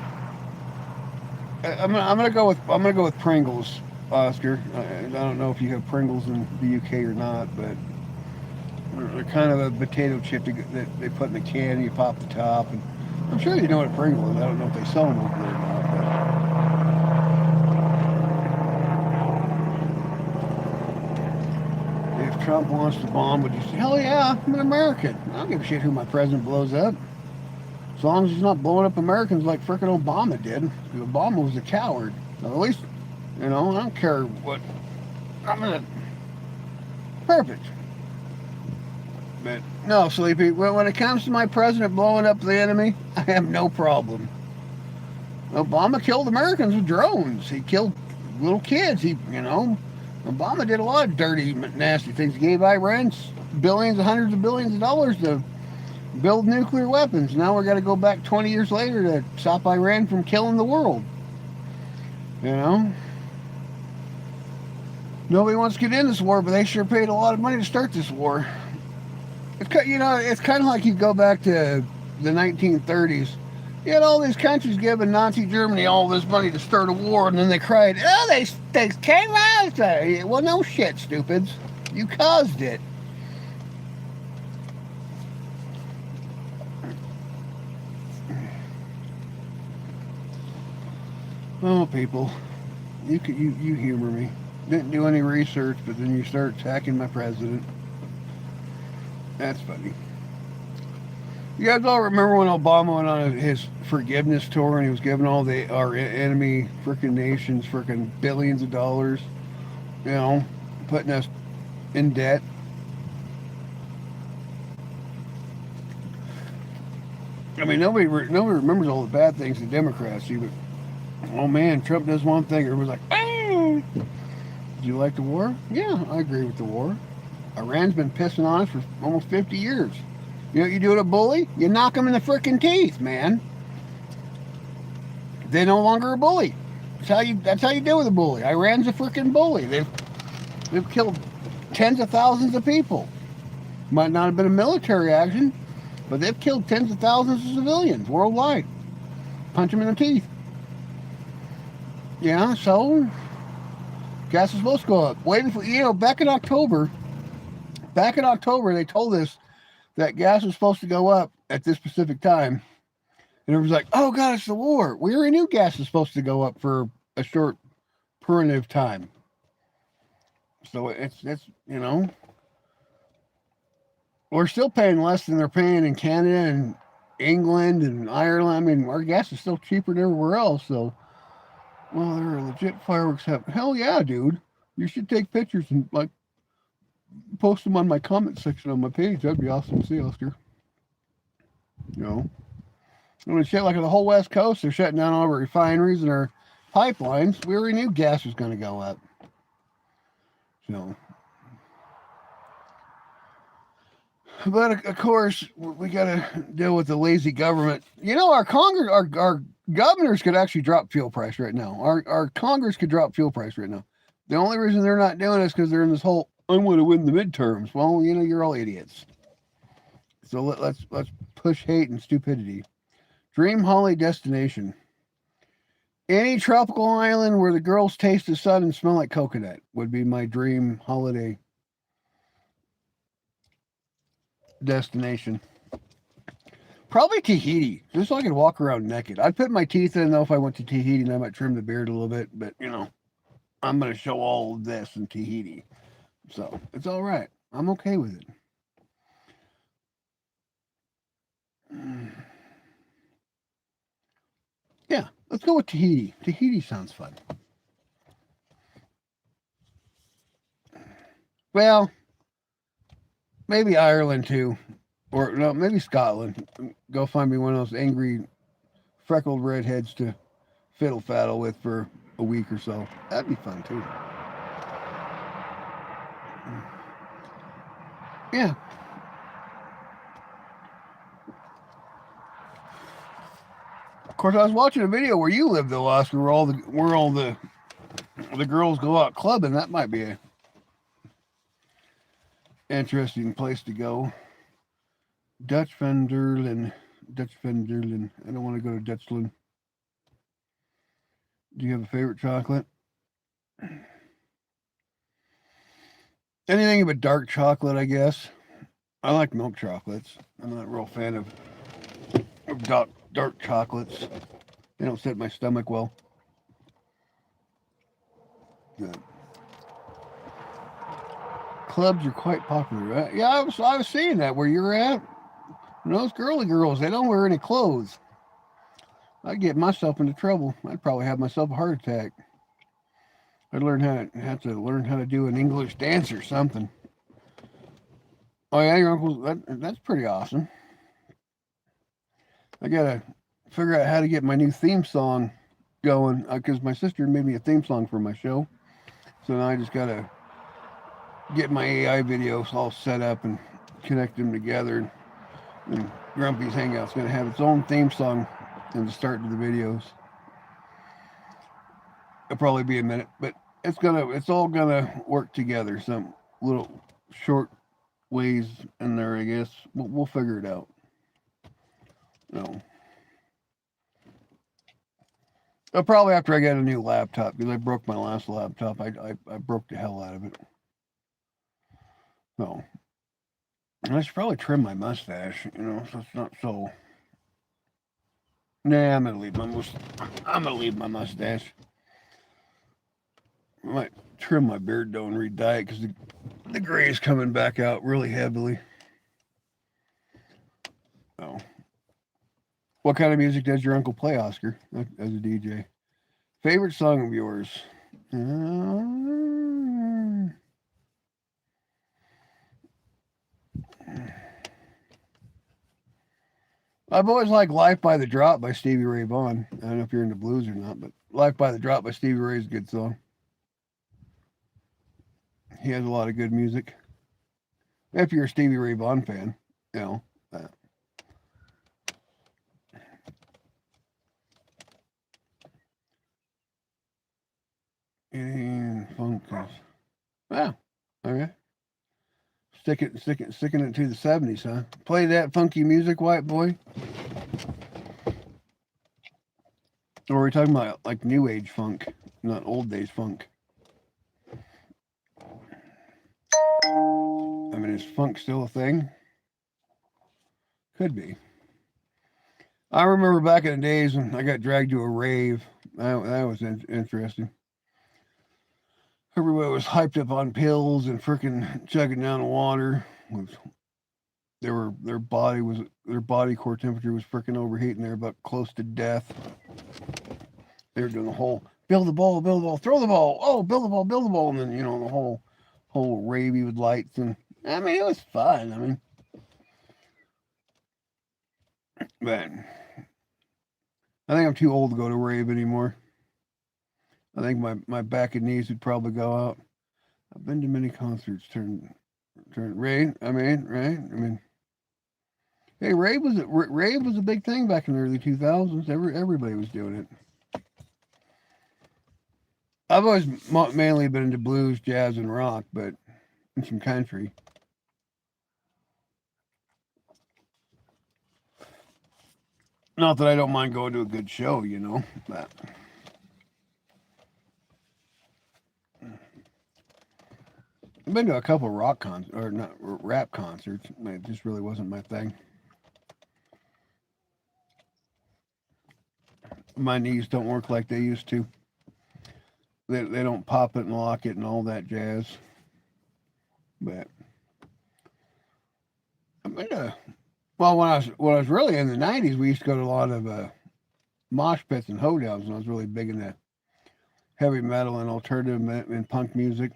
I'm gonna go with Pringles, Oscar. I don't know if you have Pringles in the UK or not, but they're kind of a potato chip that they put in a can and you pop the top and I'm sure you know what a Pringle is. I don't know if they sell them over there or not. But if Trump wants to bomb, would you say, hell yeah, I'm an American. I don't give a shit who my president blows up. As long as he's not blowing up Americans like frickin' Obama did. Obama was a coward. Or at least, I don't care what. I'm gonna. Perfect. But no, Sleepy, when it comes to my president blowing up the enemy, I have no problem. Obama killed Americans with drones. He killed little kids. Obama did a lot of dirty, nasty things. He gave Iran billions, hundreds of billions of dollars to build nuclear weapons. Now we're going to go back 20 years later to stop Iran from killing the world. Nobody wants to get in this war, but they sure paid a lot of money to start this war. It's kind of like you go back to the 1930s. You had all these countries giving Nazi Germany all this money to start a war, and then they cried, oh, they came out. Well, no shit, stupids. You caused it. Oh, people, you humor me. Didn't do any research, but then you start attacking my president. That's funny. You guys all remember when Obama went on his forgiveness tour and he was giving all our enemy freaking nations freaking billions of dollars, you know, putting us in debt. I mean, nobody remembers all the bad things the Democrats do, but oh man, Trump does one thing, everybody's like, ah! Do you like the war? Yeah, I agree with the war. Iran's been pissing on us for almost 50 years. You know what you do to a bully? You knock them in the freaking teeth, man. They're no longer a bully. That's how you deal with a bully. Iran's a freaking bully. They've killed tens of thousands of people. Might not have been a military action, but they've killed tens of thousands of civilians worldwide. Punch them in the teeth. Yeah, so gas is supposed to go up. Waiting for back in October, they told us that gas was supposed to go up at this specific time. And it was like, oh God, it's the war. We already knew gas was supposed to go up for a short period of time. So it's we're still paying less than they're paying in Canada and England and Ireland. I mean, our gas is still cheaper than everywhere else. So, well, there are legit fireworks happening. Hell yeah, dude. You should take pictures and like post them on my comment section on my page. That'd be awesome to see, Oscar. You know. I mean, shit, like the whole West Coast, they're shutting down all our refineries and our pipelines. We already knew gas was going to go up. So, but of course, we got to deal with the lazy government. You know, our Congress, our governors could actually drop fuel price right now. Our Congress could drop fuel price right now. The only reason they're not doing it is because they're in this whole I want to win the midterms. Well, you're all idiots. So let's push hate and stupidity. Dream holiday destination. Any tropical island where the girls taste the sun and smell like coconut would be my dream holiday destination. Probably Tahiti, just so I could walk around naked. I'd put my teeth in though if I went to Tahiti, and I might trim the beard a little bit, but I'm going to show all of this in Tahiti. So it's all right. I'm okay with it. Yeah, let's go with Tahiti. Tahiti sounds fun. Well, maybe Ireland too. Or no, maybe Scotland. Go find me one of those angry, freckled redheads to fiddle faddle with for a week or so. That'd be fun too. Yeah. Of course, I was watching a video where you live, though, Oscar, where all the girls go out clubbing. That might be a interesting place to go. Dutch Van Derlen. I don't want to go to Dutchland. Do you have a favorite chocolate? Anything but dark chocolate, I guess. I like milk chocolates. I'm not a real fan of dark chocolates. They don't sit in my stomach well. Good. Clubs are quite popular, right? Yeah, I was seeing that where you're at. Those girly girls, they don't wear any clothes. I'd get myself into trouble. I'd probably have myself a heart attack. I'd have to learn how to do an English dance or something. Oh yeah, your uncle. That's pretty awesome. I gotta figure out how to get my new theme song going because my sister made me a theme song for my show. So now I just gotta get my AI videos all set up and connect them together. And Grumpy's Hangout's gonna have its own theme song in the start of the videos. It'll probably be a minute, but it's all gonna work together. Some little short ways in there, I guess. We'll figure it out. No. Probably after I get a new laptop because I broke my last laptop. I broke the hell out of it. No. I should probably trim my mustache, so it's not so Nah, I'm gonna leave my mustache. I might trim my beard though and re-dye it because the gray is coming back out really heavily. Oh, what kind of music does your uncle play, Oscar, as a DJ? Favorite song of yours? I've always liked "Life by the Drop" by Stevie Ray Vaughan. I don't know if you're into blues or not, but "Life by the Drop" by Stevie Ray is a good song. He has a lot of good music. If you're a Stevie Ray Vaughan fan, you know. Uh, and funk. Wow. Okay. Sticking it to the '70s, huh? Play that funky music, white boy. Or are we talking about like new age funk, not old days funk? I mean, is funk still a thing? Could be. I remember back in the days when I got dragged to a rave. That was interesting. Everybody was hyped up on pills and freaking chugging down the water. Their body core temperature was freaking overheating. They were about close to death. They were doing the whole build the ball, throw the ball, oh build the ball, and then the whole ravey with lights, and I mean it was fun. I mean, but I think I'm too old to go to rave anymore. I think my back and knees would probably go out. I've been to many concerts. Turn rave. I mean, right? I mean, hey, rave was a big thing back in the early 2000s. Everybody was doing it. I've always mainly been into blues, jazz, and rock, but and some country. Not that I don't mind going to a good show, but I've been to a couple rock concerts, or not rap concerts. It just really wasn't my thing. My knees don't work like they used to. They don't pop it and lock it and all that jazz. But I mean, well, when I was really in the '90s, we used to go to a lot of mosh pits and hoedowns, and I was really big into heavy metal and alternative and punk music.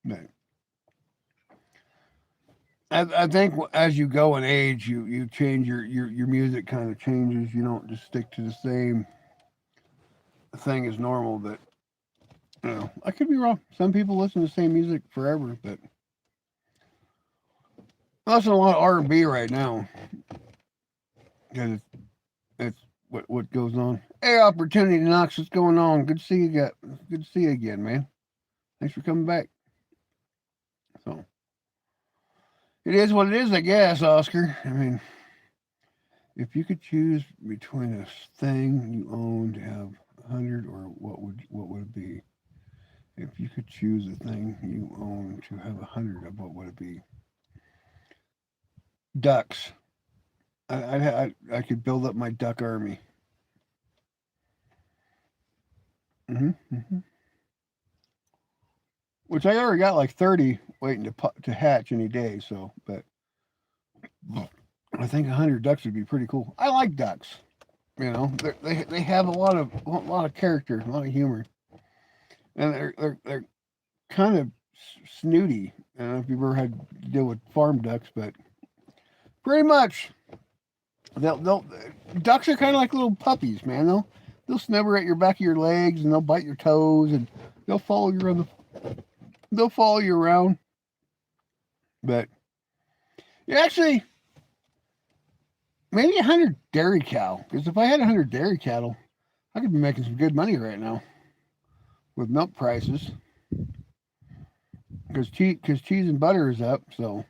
But I think as you go in age, you change your music kind of changes. You don't just stick to the same thing as normal. But I could be wrong. Some people listen to the same music forever, but I listen to a lot of R&B right now because it's what goes on. Hey, Opportunity Knox, what's going on? Good to see you. Good to see you again, man. Thanks for coming back. So it is what it is, I guess, Oscar. I mean, if you could choose between a thing you own to have 100, or what would it be? If you could choose a thing you own to have 100 of, what would it be? Ducks. I could build up my duck army. Mm-hmm. Which I already got like 30 waiting to hatch any day. So, but I think 100 ducks would be pretty cool. I like ducks. They have a lot of character, a lot of humor, and they're kind of snooty. I don't know if you've ever had to deal with farm ducks, but pretty much they'll ducks are kind of like little puppies, man. They'll snubber at your back of your legs and they'll bite your toes and they'll follow you around they'll follow you around. But actually maybe 100 dairy cow, because if I had 100 dairy cattle, I could be making some good money right now with milk prices. Because cheese and butter is up. So,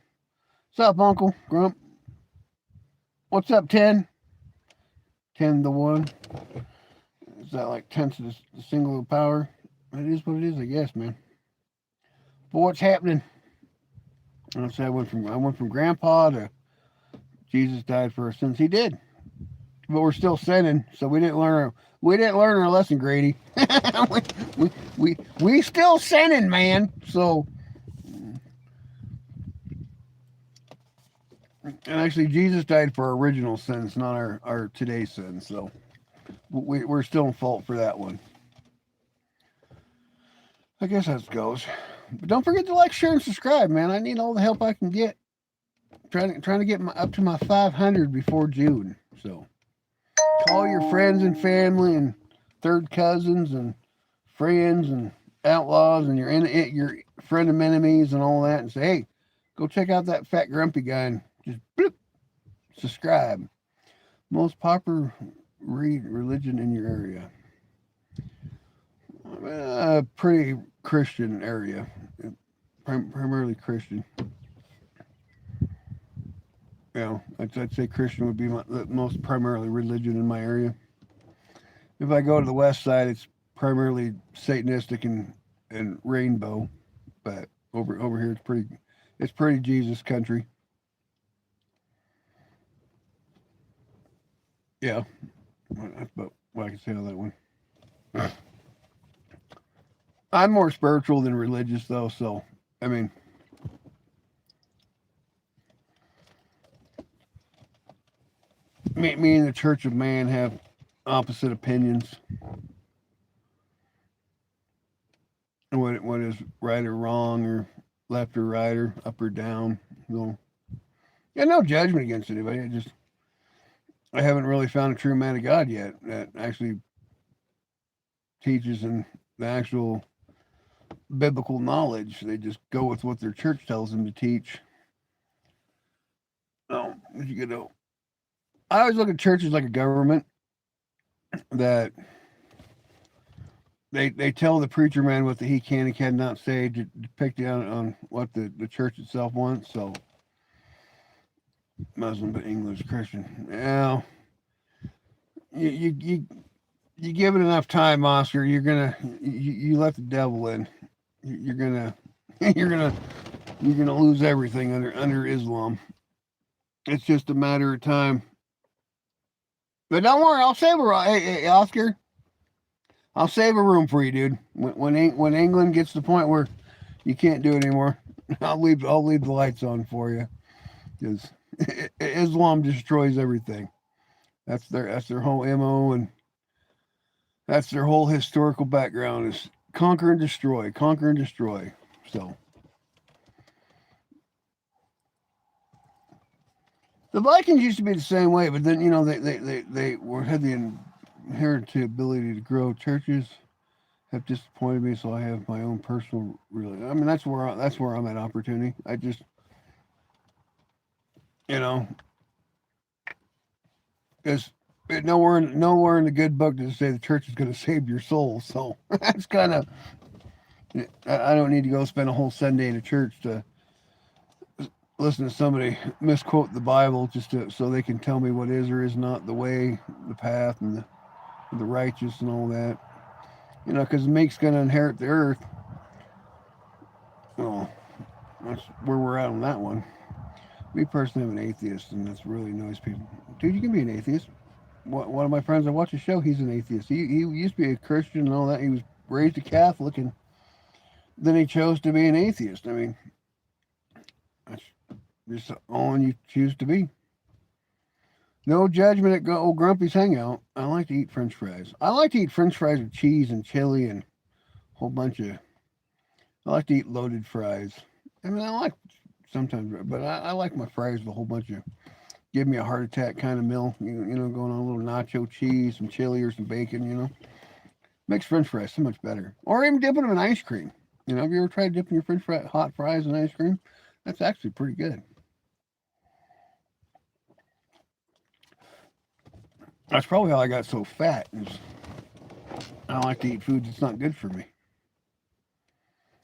what's up, Uncle Grump? What's up, 10? 10 to 1. Is that like 10 to the single power? It is what it is, I guess, man. But what's happening? I went from grandpa to Jesus died for our sins. He did. but we're still sinning. So we didn't learn our lesson, Grady. We still sinning, man. So, and actually, Jesus died for our original sins, not our today's sins. So we're still in fault for that one. I guess that goes. But don't forget to like, share, and subscribe, man. I need all the help I can get. Trying to get up to my 500 before June. So call your friends and family and third cousins and friends and outlaws and your friend of enemies and all that, and say, hey, go check out that fat grumpy guy and just bloop, subscribe. Most popular religion in your area. Pretty Christian area, primarily Christian. I'd say Christian would be the most primarily religion in my area. If I go to the west side, it's primarily Satanistic and rainbow, but over here it's pretty Jesus country. Yeah, that's about what I can say on that one. I'm more spiritual than religious, though. So I mean, me and the Church of Man have opposite opinions. What is right or wrong, or left or right, or up or down. Yeah, no judgment against anybody. I haven't really found a true man of God yet that actually teaches in the actual biblical knowledge. They just go with what their church tells them to teach. Oh, you know, I always look at churches like a government that they tell the preacher man what he can and cannot say to depict on what the church itself wants. So Muslim but English Christian. Now you give it enough time, Oscar, you let the devil in. You're gonna you're gonna lose everything under Islam. It's just a matter of time. But don't worry, I'll save a hey Oscar. I'll save a room for you, dude. When England gets to the point where you can't do it anymore, I'll leave the lights on for you, because Islam destroys everything. That's their whole MO, and that's their whole historical background is conquer and destroy, conquer and destroy. So the Vikings used to be the same way, but then they had the inherited ability to grow. Churches have disappointed me, so I have my own personal. Really, I mean that's where I'm at opportunity. I just because nowhere in the good book does it say the church is going to save your soul. So that's kind of. I don't need to go spend a whole Sunday in a church to listen to somebody misquote the Bible so they can tell me what is or is not the way, the path, and the righteous and all that. Because meek's going to inherit the earth. Well, that's where we're at on that one. Me personally, I'm an atheist, and that's really annoys people. Dude, you can be an atheist. One of my friends, I watch a show, he's an atheist. He used to be a Christian and all that. He was raised a Catholic, and then he chose to be an atheist. I mean, that's just all you choose to be. No judgment at old Grumpy's Hangout. I like to eat French fries. I like to eat French fries with cheese and chili and a whole bunch of. I like to eat loaded fries. I mean, I like sometimes, but I like my fries with a whole bunch of. Give me a heart attack kind of meal. Going on a little nacho cheese, some chili, or some bacon. Makes French fries so much better. Or even dipping them in ice cream. Have you ever tried dipping your hot fries in ice cream? That's actually pretty good. That's probably how I got so fat. I don't like to eat food that's not good for me.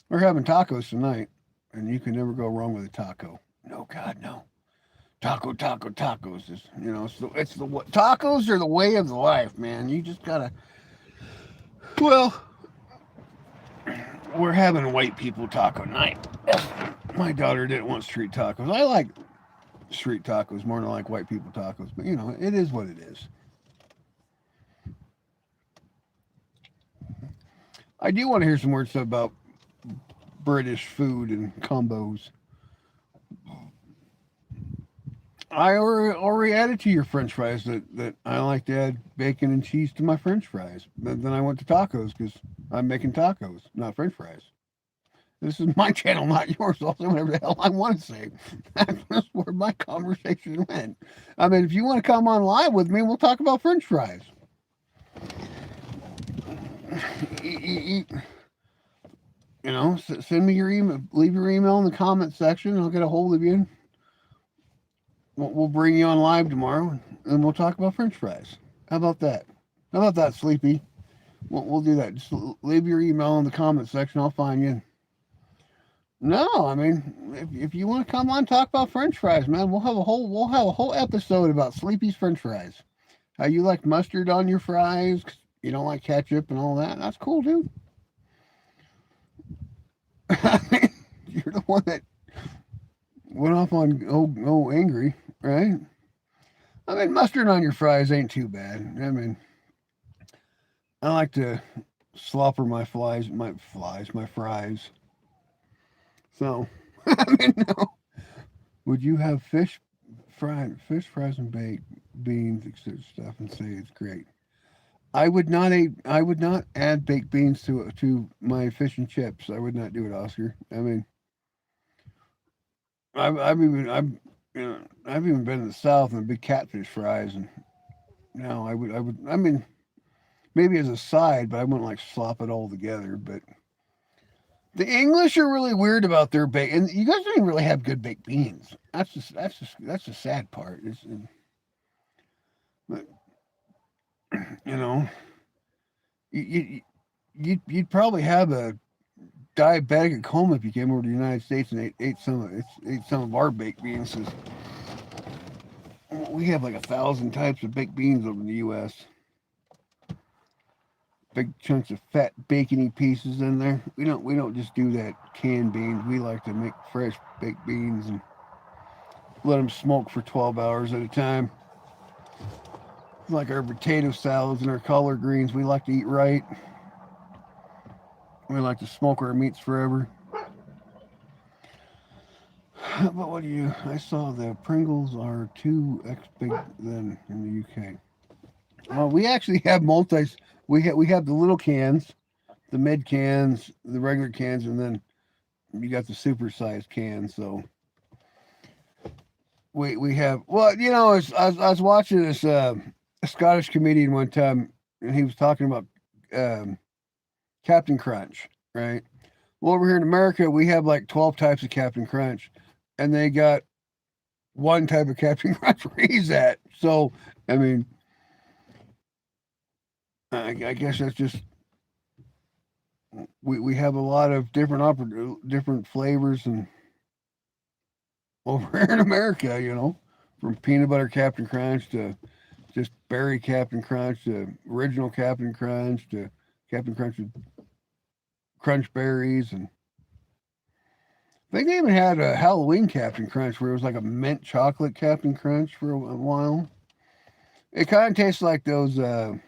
We're having tacos tonight, and you can never go wrong with a taco. No, God, no. Tacos is, it's the tacos are the way of the life, man. You just gotta. Well, we're having white people taco night. My daughter didn't want street tacos. I like street tacos more than I like white people tacos, but it is what it is. I do want to hear some more stuff about British food and combos. I already added to your French fries that I like to add bacon and cheese to my French fries. But then I went to tacos because I'm making tacos, not French fries. This is my channel, not yours. I'll say whatever the hell I want to say. That's where my conversation went. I mean, if you want to come on live with me, we'll talk about French fries. You know, send me your email. Leave your email in the comment section. I'll get a hold of you. We'll bring you on live tomorrow, and we'll talk about French fries. How about that? How about that, Sleepy? We'll do that. Just leave your email in the comment section. I'll find you. No, I mean, if you want to come on talk about French fries, man, we'll have a whole episode about Sleepy's French fries. How you like mustard on your fries? You don't like ketchup and all that. That's cool, dude. You're the one that went off on angry, right? I mean, mustard on your fries ain't too bad. I mean, I like to slopper my fries. So, I mean, no. Would you have fish fries, and baked beans, etc. stuff, and say it's great? I would not add baked beans to my fish and chips. I would not do it, Oscar. I mean, I've even been in the South and big catfish fries, and no, I mean, maybe as a side, but I wouldn't like slop it all together. But the English are really weird about their baked, and you guys don't even really have good baked beans. That's the sad part. But you know, you'd probably have a diabetic at home if you came over to the United States and ate some of our baked beans. We have like 1,000 types of baked beans over in the U.S. Big chunks of fat bacony pieces in there. We don't just do that canned beans. We like to make fresh baked beans and let them smoke for 12 hours at a time. Like our potato salads and our collard greens, we like to eat right. We like to smoke our meats forever. But what do you? I saw the Pringles are 2x big than in the UK. Well, we actually have multis. We have the little cans, the mid cans, the regular cans, and then you got the super sized cans. So we have. Well, you know, I was watching this a Scottish comedian one time, and he was talking about Captain Crunch, right? Well, over here in America, we have like 12 types of Captain Crunch, and they got one type of Captain Crunch where he's at. So, I mean, I guess that's just we have a lot of different flavors and over here in America, you know, from peanut butter Captain Crunch to just berry Captain Crunch to original Captain Crunch to Captain Crunch with crunch berries, and I think they even had a Halloween Captain Crunch where it was like a mint chocolate Captain Crunch for a while. It kind of tastes like those that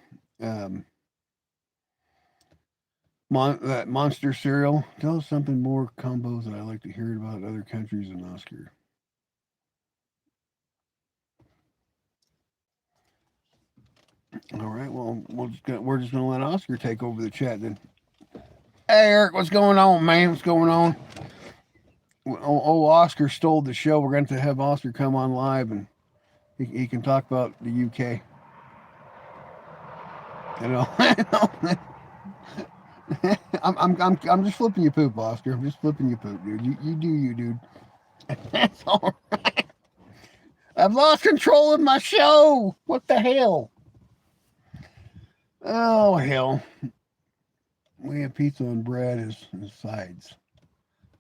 Monster cereal. Tell us something more combos that I like to hear about other countries and Oscar. All right, well, we're just gonna let Oscar take over the chat then. Hey, Eric, what's going on, man? What's going on? Oh, Oscar stole the show. We're going to have Oscar come on live, and he can talk about the UK. You know, I'm just flipping you poop, Oscar. I'm just flipping you poop, dude. You do you, dude. That's all right. I've lost control of my show. What the hell? Oh hell. We have pizza and bread as sides.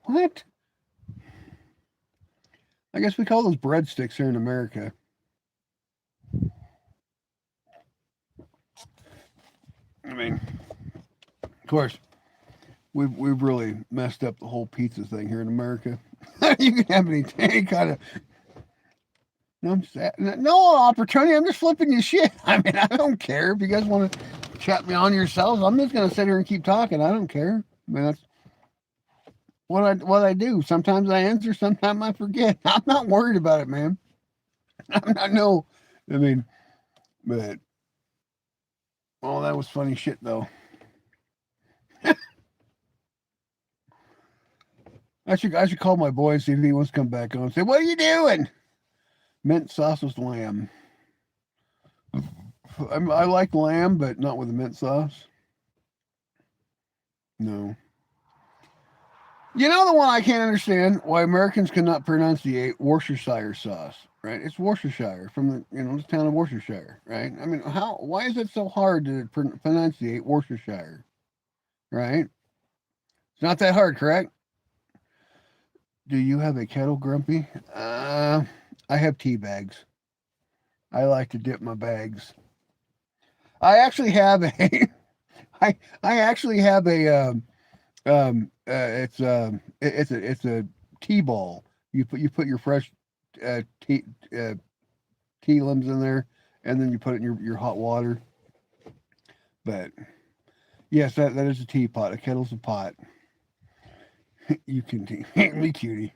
What? I guess we call those breadsticks here in America. I mean, of course, we've really messed up the whole pizza thing here in America. You can have any kind of no opportunity. I'm just flipping you shit. I mean, I don't care if you guys want to chat me on yourselves. I'm just gonna sit here and keep talking. I don't care. I mean, that's what I do. Sometimes I answer, sometimes I forget. I'm not worried about it, man. I'm not no. I mean, but oh, that was funny shit though. I should call my boy and see if he wants to come back on. Say, what are you doing? Mint sauce with lamb. I like lamb, but not with the mint sauce. No. You know the one I can't understand why Americans cannot pronunciate Worcestershire sauce, right? It's Worcestershire from the town of Worcestershire, right? I mean, how? Why is it so hard to pronunciate Worcestershire, right? It's not that hard, correct? Do you have a kettle, Grumpy? I have tea bags. I like to dip my bags. I actually have a. I actually have a. It's a tea ball. You put your fresh tea tea limbs in there, and then you put it in your hot water. But yes, that is a teapot. A kettle's a pot. You can me cutie.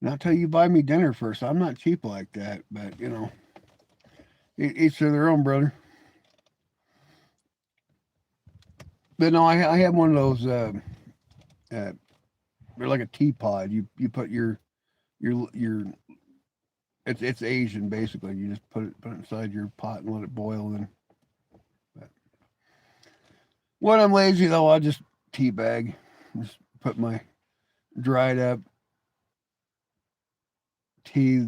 Not till you buy me dinner first. I'm not cheap like that, but each to their own, brother. But no, I have one of those. They're like a teapot. You put your it's Asian basically. You just put it inside your pot and let it boil. And but when I'm lazy though, I'll just tea bag. Just put my dried up tea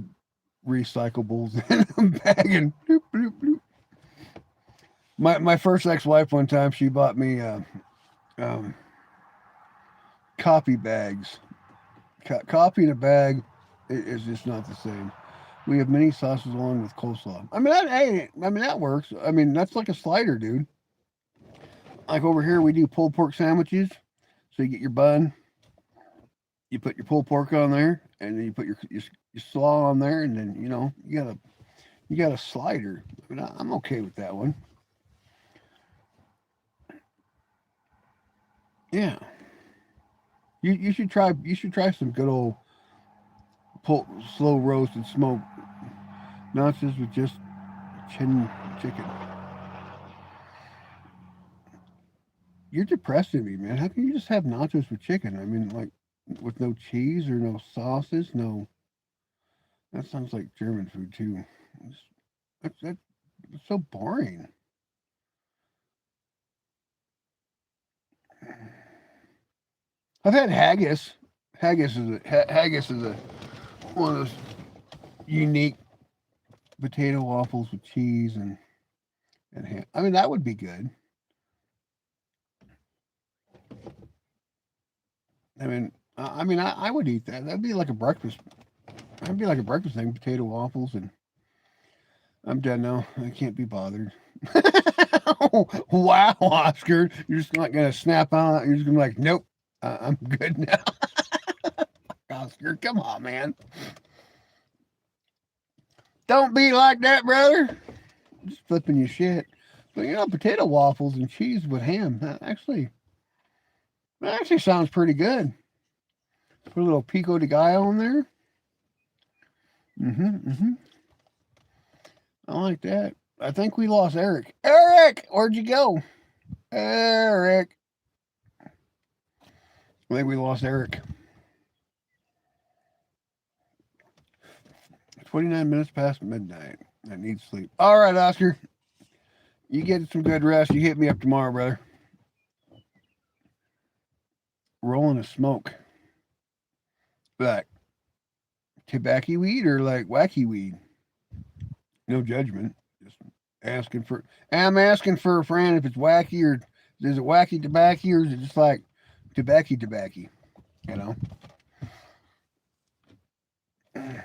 recyclables in a bag and bloop, bloop, bloop. My first ex-wife one time she bought me um, coffee bags. Coffee in a bag is just not the same. We have mini sauces along with coleslaw. I mean that works. I mean that's like a slider, dude. Like over here we do pulled pork sandwiches. So you get your bun, you put your pulled pork on there, and then you put your slaw on there, and then you got a slider. I mean, I'm okay with that one. Yeah, you should try some good old slow roasted smoked nachos with just chin chicken. You're depressing me, man. How can you just have nachos with chicken? I mean, like with no cheese or no sauces, no. That sounds like German food too. That's so boring. I've had haggis. Haggis is a one of those unique potato waffles with cheese and ham. I mean, that would be good. I would eat that. That'd be like a breakfast. That'd be like a breakfast thing: potato waffles. And I'm dead now. I can't be bothered. Wow, Oscar, you're just not gonna snap out. You're just gonna be like, nope, I'm good now. Oscar, come on, man. Don't be like that, brother. Just flipping your shit. But potato waffles and cheese with ham. That actually sounds pretty good. Put a little pico de gallo in there. Mm-hmm. I like that. I think we lost Eric. Eric, where'd you go? Eric. I think we lost Eric. 29 minutes past midnight. I need sleep. All right, Oscar. You get some good rest. You hit me up tomorrow, brother. Rolling a smoke. Like tobacco weed or like wacky weed? No judgment. Just asking for. I'm asking for a friend if it's wacky or is it wacky tobacco or is it just like tobacco? You know. It's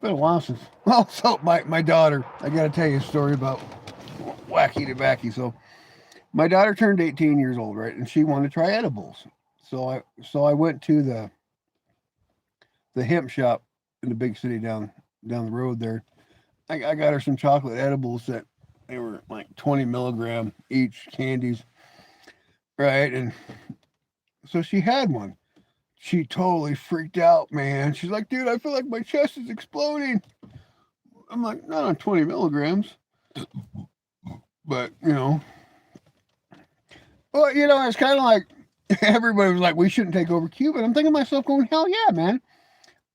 been a while since. Also, my daughter. I got to tell you a story about wacky tobacco. So my daughter turned 18 years old, right, and she wanted to try edibles. So I went to the hemp shop in the big city down the road there. I got her some chocolate edibles that they were like 20 milligram each candies, right? And so she had one. She totally freaked out, man. She's like, dude, I feel like my chest is exploding. I'm like, not on 20 milligrams, but well, it's kind of like everybody was like, we shouldn't take over Cuba. And I'm thinking to myself, going, hell yeah, man.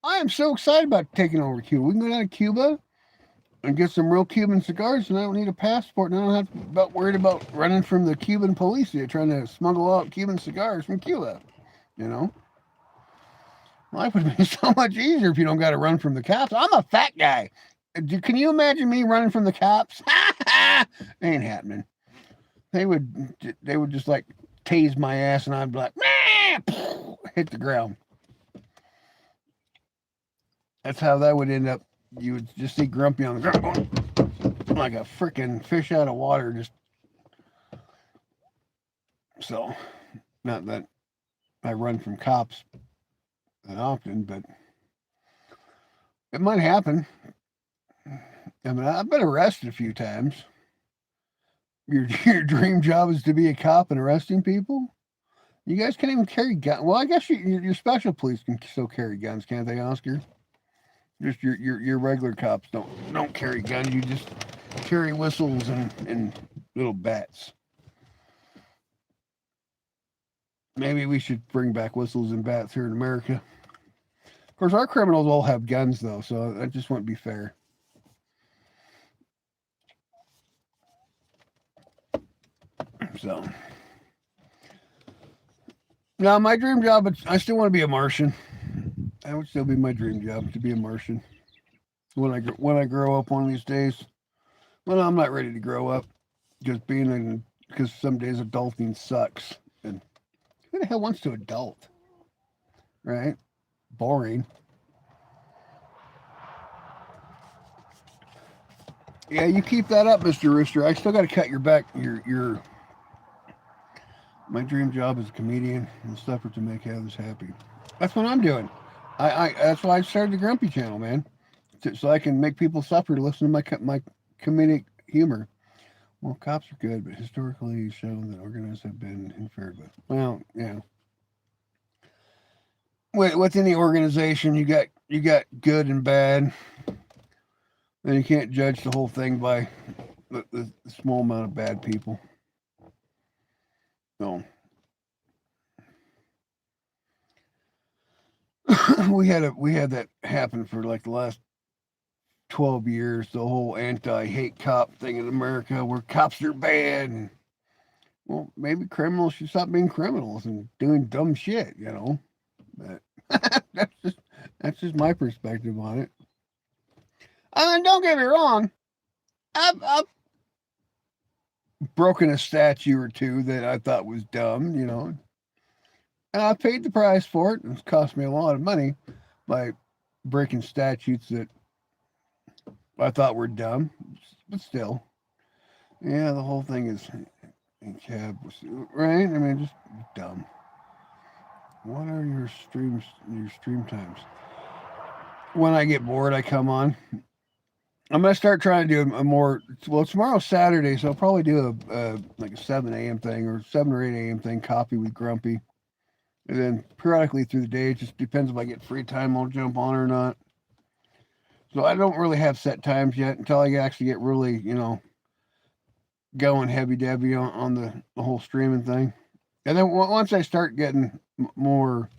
I am so excited about taking over Cuba. We can go down to Cuba and get some real Cuban cigars, and I don't need a passport, and I don't have to be worried about running from the Cuban police here trying to smuggle out Cuban cigars from Cuba. Life would be so much easier if you don't got to run from the cops. I'm a fat guy. Can you imagine me running from the cops? Ain't happening. They would just like tase my ass, and I'd be like, hit the ground. That's how that would end up. You would just see Grumpy on the ground going like a freaking fish out of water. Just so, not that I run from cops that often, but it might happen. I mean, I've been arrested a few times. Your dream job is to be a cop and arresting people? You guys can't even carry guns. Well, I guess your special police can still carry guns, can't they, Oscar? Just your regular cops don't carry guns. You just carry whistles and little bats. Maybe we should bring back whistles and bats here in America. Of course, our criminals all have guns, though, so that just wouldn't be fair. So, now my dream job, I still want to be a Martian. That would still be my dream job, to be a Martian. When I grow up one of these days. Well, I'm not ready to grow up because some days adulting sucks. And who the hell wants to adult? Right? Boring. Yeah, you keep that up, Mr. Rooster. I still got to cut your back. My dream job is a comedian and suffer to make others happy. That's what I'm doing. That's why I started the Grumpy channel, man, so I can make people suffer to listen to my comedic humor. Well, cops are good, but historically shown that organized have been interfered with. Well, yeah. With any organization, you got good and bad, and you can't judge the whole thing by the small amount of bad people. So we had that happen for like the last 12 years, the whole anti-hate cop thing in America, where cops are bad. And, well, maybe criminals should stop being criminals and doing dumb shit, But that's just my perspective on it. I mean, don't get me wrong. I've broken a statue or two that I thought was dumb, and I paid the price for it. It's cost me a lot of money by breaking statutes that I thought were dumb, but still, yeah, the whole thing is cab, right? I mean, just dumb. What are your stream times? When I get bored, I come on. I'm gonna start trying to do a more. Well, tomorrow's Saturday, so I'll probably do like a 7 a.m. thing or 7 or 8 a.m. thing. Coffee with Grumpy, and then periodically through the day, it just depends if I get free time. I'll jump on or not. So I don't really have set times yet until I actually get really, going heavy debby on the whole streaming thing. And then once I start getting more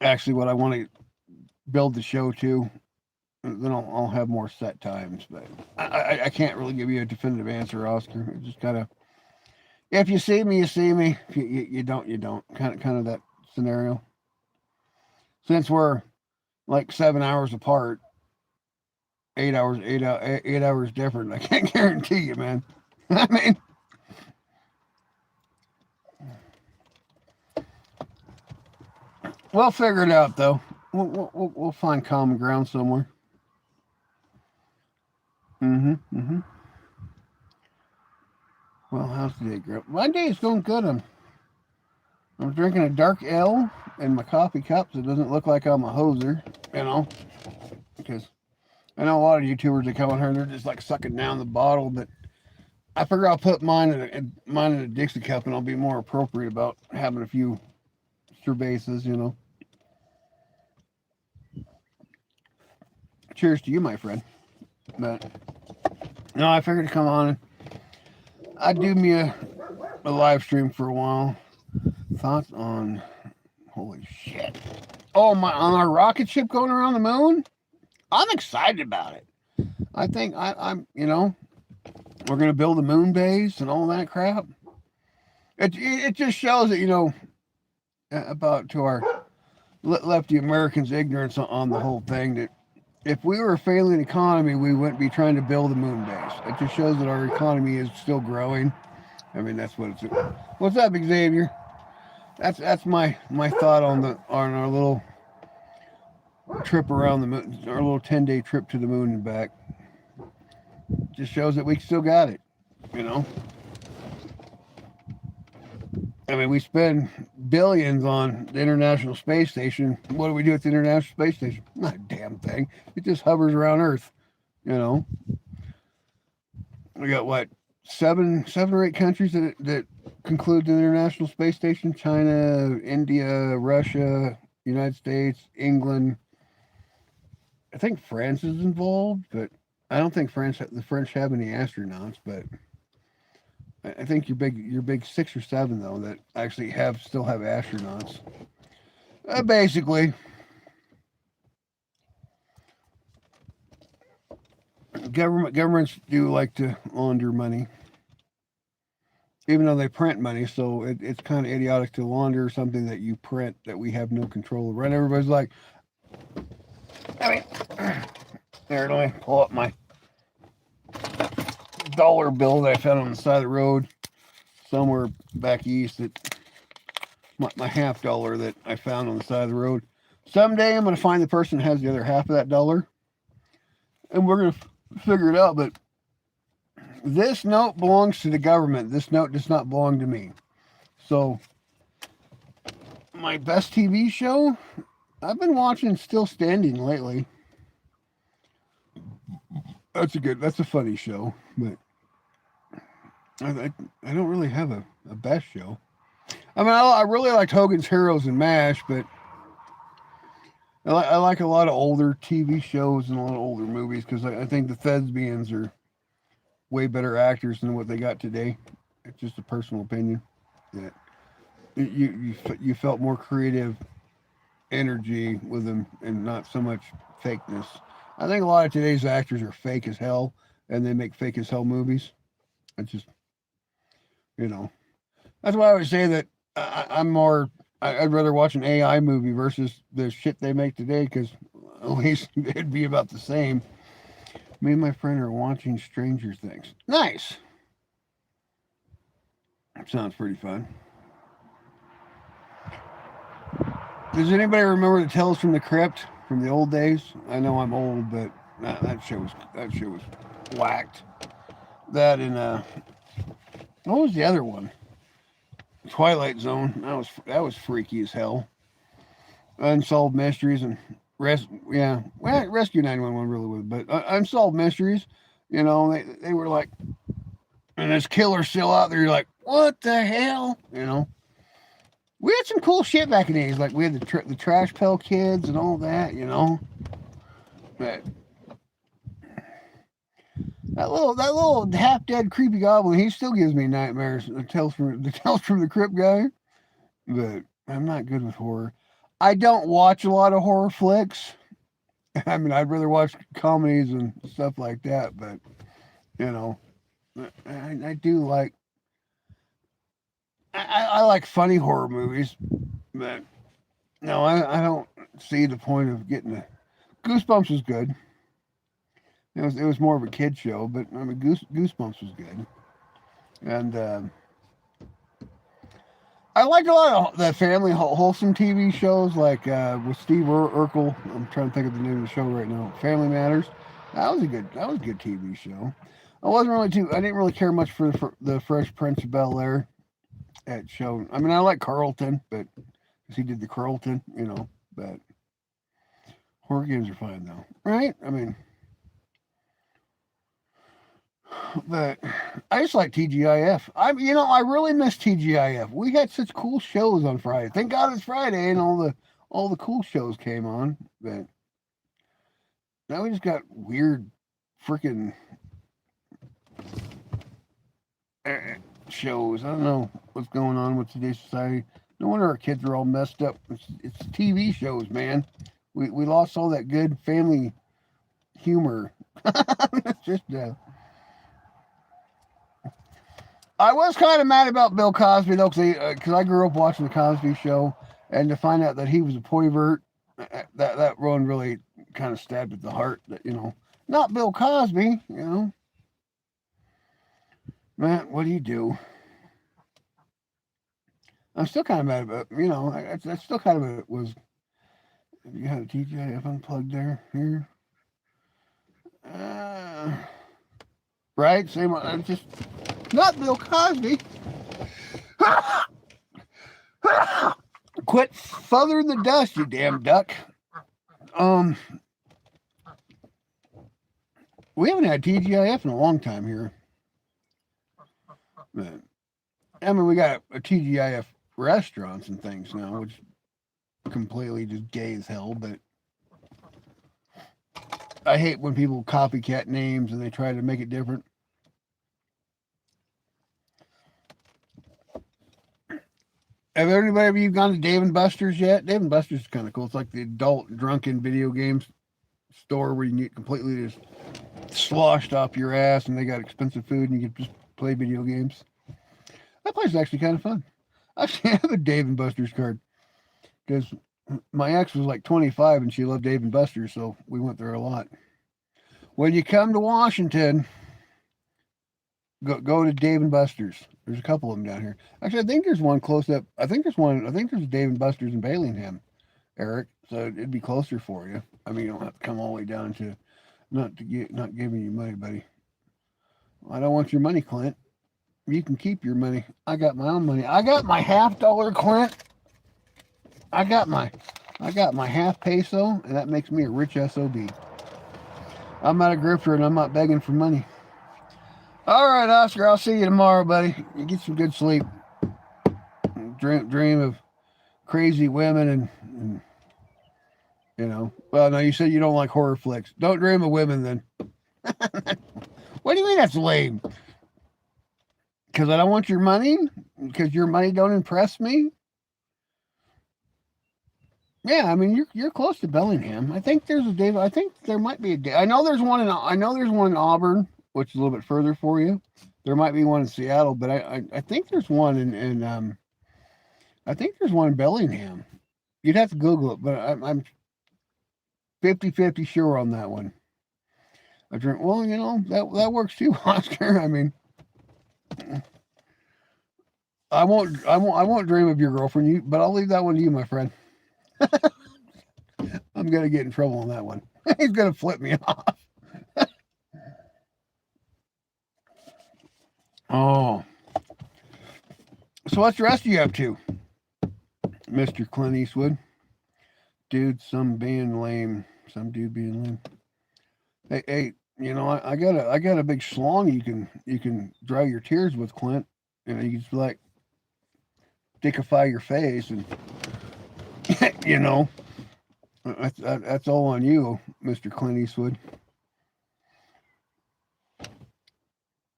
actually what I want to build the show to, then I'll have more set times. But I can't really give you a definitive answer, Oscar. It just kind of, if you see me, you see me. If you don't, you don't. Kind of that scenario. Since we're like 7 hours apart, 8 hours different. I can't guarantee you, man. I mean, we'll figure it out, though. We'll find common ground somewhere. Mm-hmm. Well, how's the day, girl? My day is going good. I'm drinking a dark ale in my coffee cup so it doesn't look like I'm a hoser, you know, because I know a lot of YouTubers that come on here and they're just like sucking down the bottle, but I figure I'll put mine in a Dixie cup and I'll be more appropriate about having a few cervezas, you know. Cheers to you, my friend. But no, I figured to come on and I'd do me a live stream for a while. Thoughts on holy shit. Oh my, on our rocket ship going around the moon? I'm excited about it. I think I'm you know, we're gonna build a moon base and all that crap. It just shows that, you know, about to our lefty Americans' ignorance on the whole thing, that if we were a failing economy, we wouldn't be trying to build a moon base. It just shows that our economy is still growing. I mean, that's what it's. What's up, Xavier? That's my thought on our little trip around the moon, our little 10-day trip to the moon and back. Just shows that we still got it, you know. I mean, we spend billions on the International Space Station. What do we do at the International Space Station? Not a damn thing. It just hovers around Earth, you know. We got what, seven or eight countries that conclude the International Space Station: China, India, Russia, United States, England. I think France is involved, but I don't think the French have any astronauts. But I think your big 6 or 7 though that actually still have astronauts. Basically, governments do like to launder money, even though they print money. So it's kind of idiotic to launder something that you print that we have no control over. And everybody's like, I mean, there, let me pull up my dollar bill that I found on the side of the road somewhere back east. That my $50 that I found on the side of the road. Someday I'm going to find the person that has the other half of that dollar, and we're going to figure it out. But this note belongs to the government. This note does not belong to me. So my best TV show, I've been watching Still Standing lately. That's a funny show, but I don't really have a best show. I mean, I really liked Hogan's Heroes and MASH, but I like a lot of older TV shows and a lot of older movies because I think the thespians are way better actors than what they got today. It's just a personal opinion. That you felt more creative energy with them and not so much fakeness. I think a lot of today's actors are fake as hell, and they make fake as hell movies. It's just, you know, that's why I would say that I'd rather watch an AI movie versus the shit they make today, because at least it'd be about the same. Me and my friend are watching Stranger Things. Nice. Sounds pretty fun. Does anybody remember the Tales from the Crypt from the old days? I know I'm old, but that show was whacked. That and what was the other one? Twilight Zone. That was freaky as hell. Unsolved Mysteries and Rescue 911 really was, but Unsolved Mysteries. You know, they were like, and this killer still out there. You're like, what the hell? You know. We had some cool shit back in the 80s, like we had the Trash Pail Kids and all that, you know. But that little half dead creepy goblin, he still gives me nightmares. The Tales from the Crypt guy. But I'm not good with horror. I don't watch a lot of horror flicks. I mean, I'd rather watch comedies and stuff like that. But you know, I do like. I like funny horror movies, but no, I don't see the point of getting a Goosebumps was good. It was more of a kid show, but I mean Goosebumps was good, and I liked a lot of the family wholesome TV shows like with Steve Urkel. I'm trying to think of the name of the show right now. Family Matters. That was a good TV show. I didn't really care much for the Fresh Prince of Bel-Air. at show. I mean, I like Carlton, but because he did the Carlton, you know. But horror games are fine though, right? I mean, but I just like TGIF. I really miss TGIF. We had such cool shows on Friday. Thank God it's Friday and all the cool shows came on. But now we just got weird, freaking shows. I don't know what's going on with today's society. No wonder our kids are all messed up. It's TV shows, man. We lost all that good family humor. It's just I was kind of mad about Bill Cosby though, because I grew up watching the Cosby Show, and to find out that he was a pervert, that one really kind of stabbed at the heart. That not Bill Cosby. Man, what do you do? I'm still kind of mad about I still kind of was. You had a TGIF unplugged there here. Right? Same. I'm just not Bill Cosby. Quit feathering the dust, you damn duck. We haven't had TGIF in a long time here. But, I mean, we got a TGIF restaurants and things now, which completely just gay as hell. But I hate when people copycat names and they try to make it different. Have anybody of you gone to Dave & Buster's yet? Dave & Buster's is kind of cool. It's like the adult drunken video games store where you can get completely just sloshed off your ass and they got expensive food and you can just play video games. That place is actually kind of fun. I actually have a Dave & Buster's card because my ex was like 25 and she loved Dave & Buster's, so we went there a lot. When you come to Washington, go to Dave & Buster's. There's a couple of them down here. Actually, I think there's one close up. I think there's a Dave & Buster's in Bellingham, Eric. So it'd be closer for you. I mean, you don't have to come all the way down to not giving you money, buddy. I don't want your money, Clint. You can keep your money. I got my own money. I got my $50, Clint. I got my half peso, and that makes me a rich SOB. I'm not a grifter, and I'm not begging for money. All right, Oscar, I'll see you tomorrow, buddy. You get some good sleep. Dream of crazy women and well, no, you said you don't like horror flicks. Don't dream of women then. What do you mean that's lame? Because I don't want your money? Because your money don't impress me? Yeah, I mean you're close to Bellingham. I think there's a Dave. I think there might be a Dave. I know there's one in Auburn, which is a little bit further for you. There might be one in Seattle, but I think there's one in I think there's one in Bellingham. You'd have to Google it, but I'm 50-50 sure on that one. Well, that works too, Oscar. I mean, I won't dream of your girlfriend, but I'll leave that one to you, my friend. I'm gonna get in trouble on that one. He's gonna flip me off. Oh. So what's the rest of you up to, Mr. Clint Eastwood? Dude, some being lame. Some dude being lame. Hey, I got a big schlong you can dry your tears with, Clint. You can just like dickify your face and that's all on you, Mr. Clint Eastwood.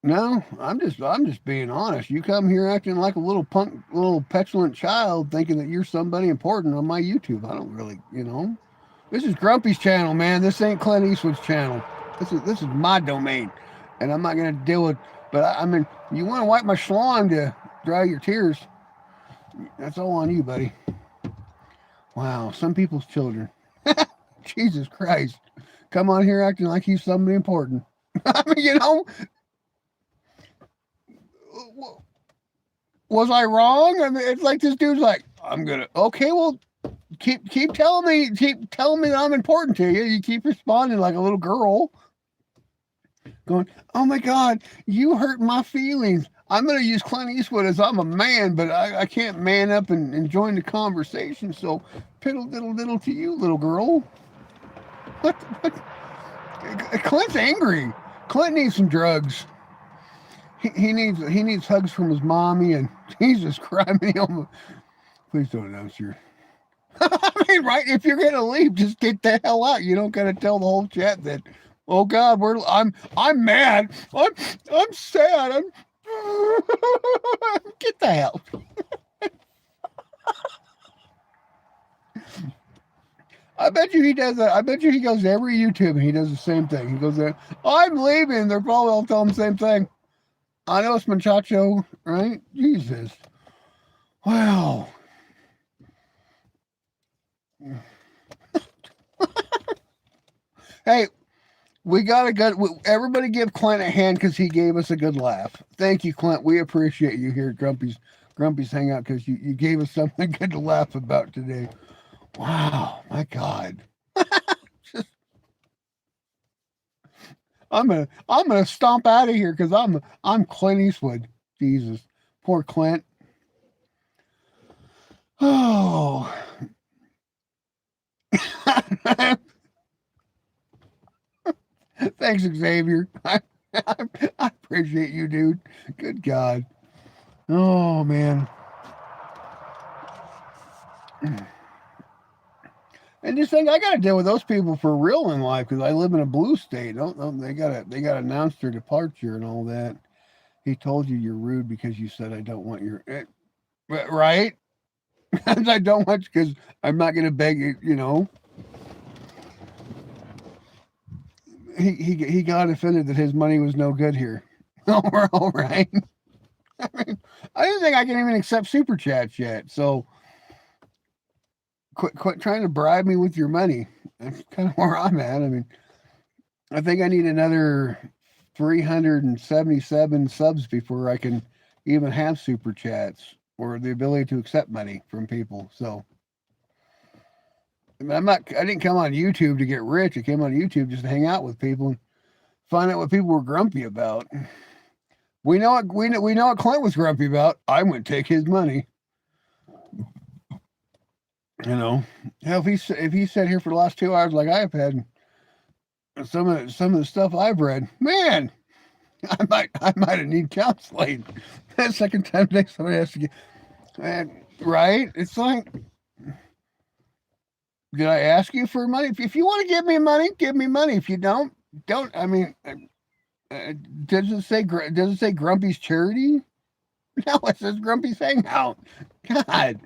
No, I'm just being honest. You come here acting like a little petulant child, thinking that you're somebody important on my YouTube. I don't really, This is Grumpy's channel, man. This ain't Clint Eastwood's channel. This is my domain, and I'm not gonna deal with. But I mean, you want to wipe my schlong to dry your tears? That's all on you, buddy. Wow, some people's children. Jesus Christ, come on here acting like he's somebody important. I mean, was I wrong? I mean, it's like this dude's like, okay, well, keep telling me that I'm important to you. You keep responding like a little girl. going, oh my God, you hurt my feelings. I'm going to use Clint Eastwood as I'm a man, but I can't man up and join the conversation. So, piddle diddle diddle to you, little girl. What? Clint's angry. Clint needs some drugs. He needs hugs from his mommy, and he's just crying. Please don't announce your. I mean, right? If you're gonna leave, just get the hell out. You don't gotta tell the whole chat that. Oh God, I'm mad. I'm sad. Get the hell. I bet you he does that. I bet you he goes to every YouTube and he does the same thing. He goes there. I'm leaving. They're probably all telling him the same thing. I know it's muchacho, right? Jesus. Wow. Hey, we got a good. Everybody give Clint a hand because he gave us a good laugh. Thank you, Clint. We appreciate you here at Grumpy's Hangout because you gave us something good to laugh about today. Wow, my God. Just, I'm gonna stomp out of here because I'm Clint Eastwood. Jesus, poor Clint. Oh. Thanks, Xavier. I appreciate you, dude. Good God. Oh man. And just think, I got to deal with those people for real in life because I live in a blue state. Don't they got to announce their departure and all that. He told you you're rude because you said I don't want your right. I don't want because I'm not going to beg you. You know. He got offended that his money was no good here. Oh, we're all right. I mean, I don't think I can even accept super chats yet. So quit trying to bribe me with your money. That's kind of where I'm at. I mean, I think I need another 377 subs before I can even have super chats or the ability to accept money from people. So I mean, I didn't come on YouTube to get rich. I came on YouTube just to hang out with people and find out what people were grumpy about. We know what Clint was grumpy about. I wouldn't take his money. You know, hell, if he sat here for the last 2 hours like I've had, some of the stuff I've read, man, I might have need counseling. That second time today, somebody has to get right. It's like, did I ask you for money? If you want to give me money, give me money. If you don't. I mean, does it say Grumpy's charity? No, it says Grumpy's Hangout. God.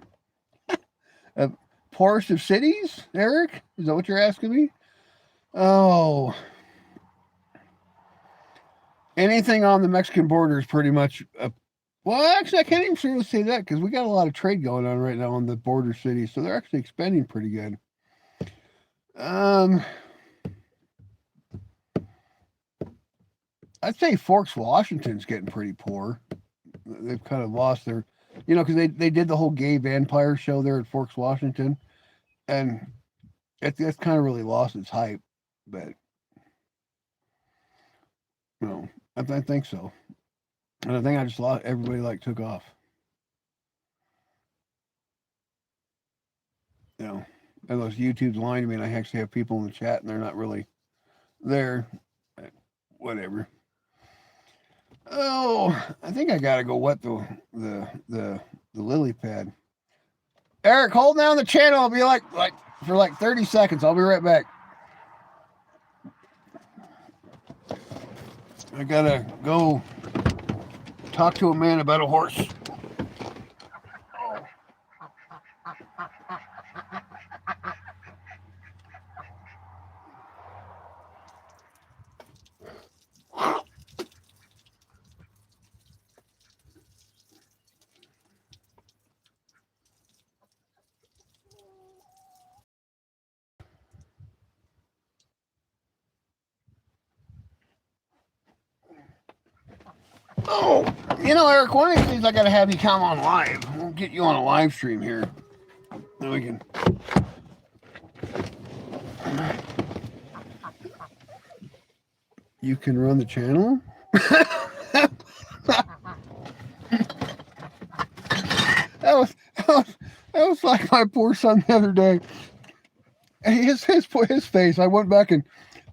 Poorest of cities, Eric? Is that what you're asking me? Oh. Anything on the Mexican border is pretty much well, actually, I can't even really say that because we got a lot of trade going on right now on the border cities, so they're actually expanding pretty good. I'd say Forks, Washington's getting pretty poor. They've kind of lost their, because they did the whole gay vampire show there at Forks, Washington, and it's kind of really lost its hype. But I think so, and I think I just lost everybody took off. Unless YouTube's lying to me, and I actually have people in the chat, and they're not really there. Whatever. Oh, I think I gotta go wet the lily pad. Eric, hold down the channel. I'll be for 30 seconds. I'll be right back. I gotta go talk to a man about a horse. Oh, Eric, one of these days I gotta have you come on live. We'll get you on a live stream here. Then we can. you can run the channel. that was that was like my poor son the other day. His face. I went back and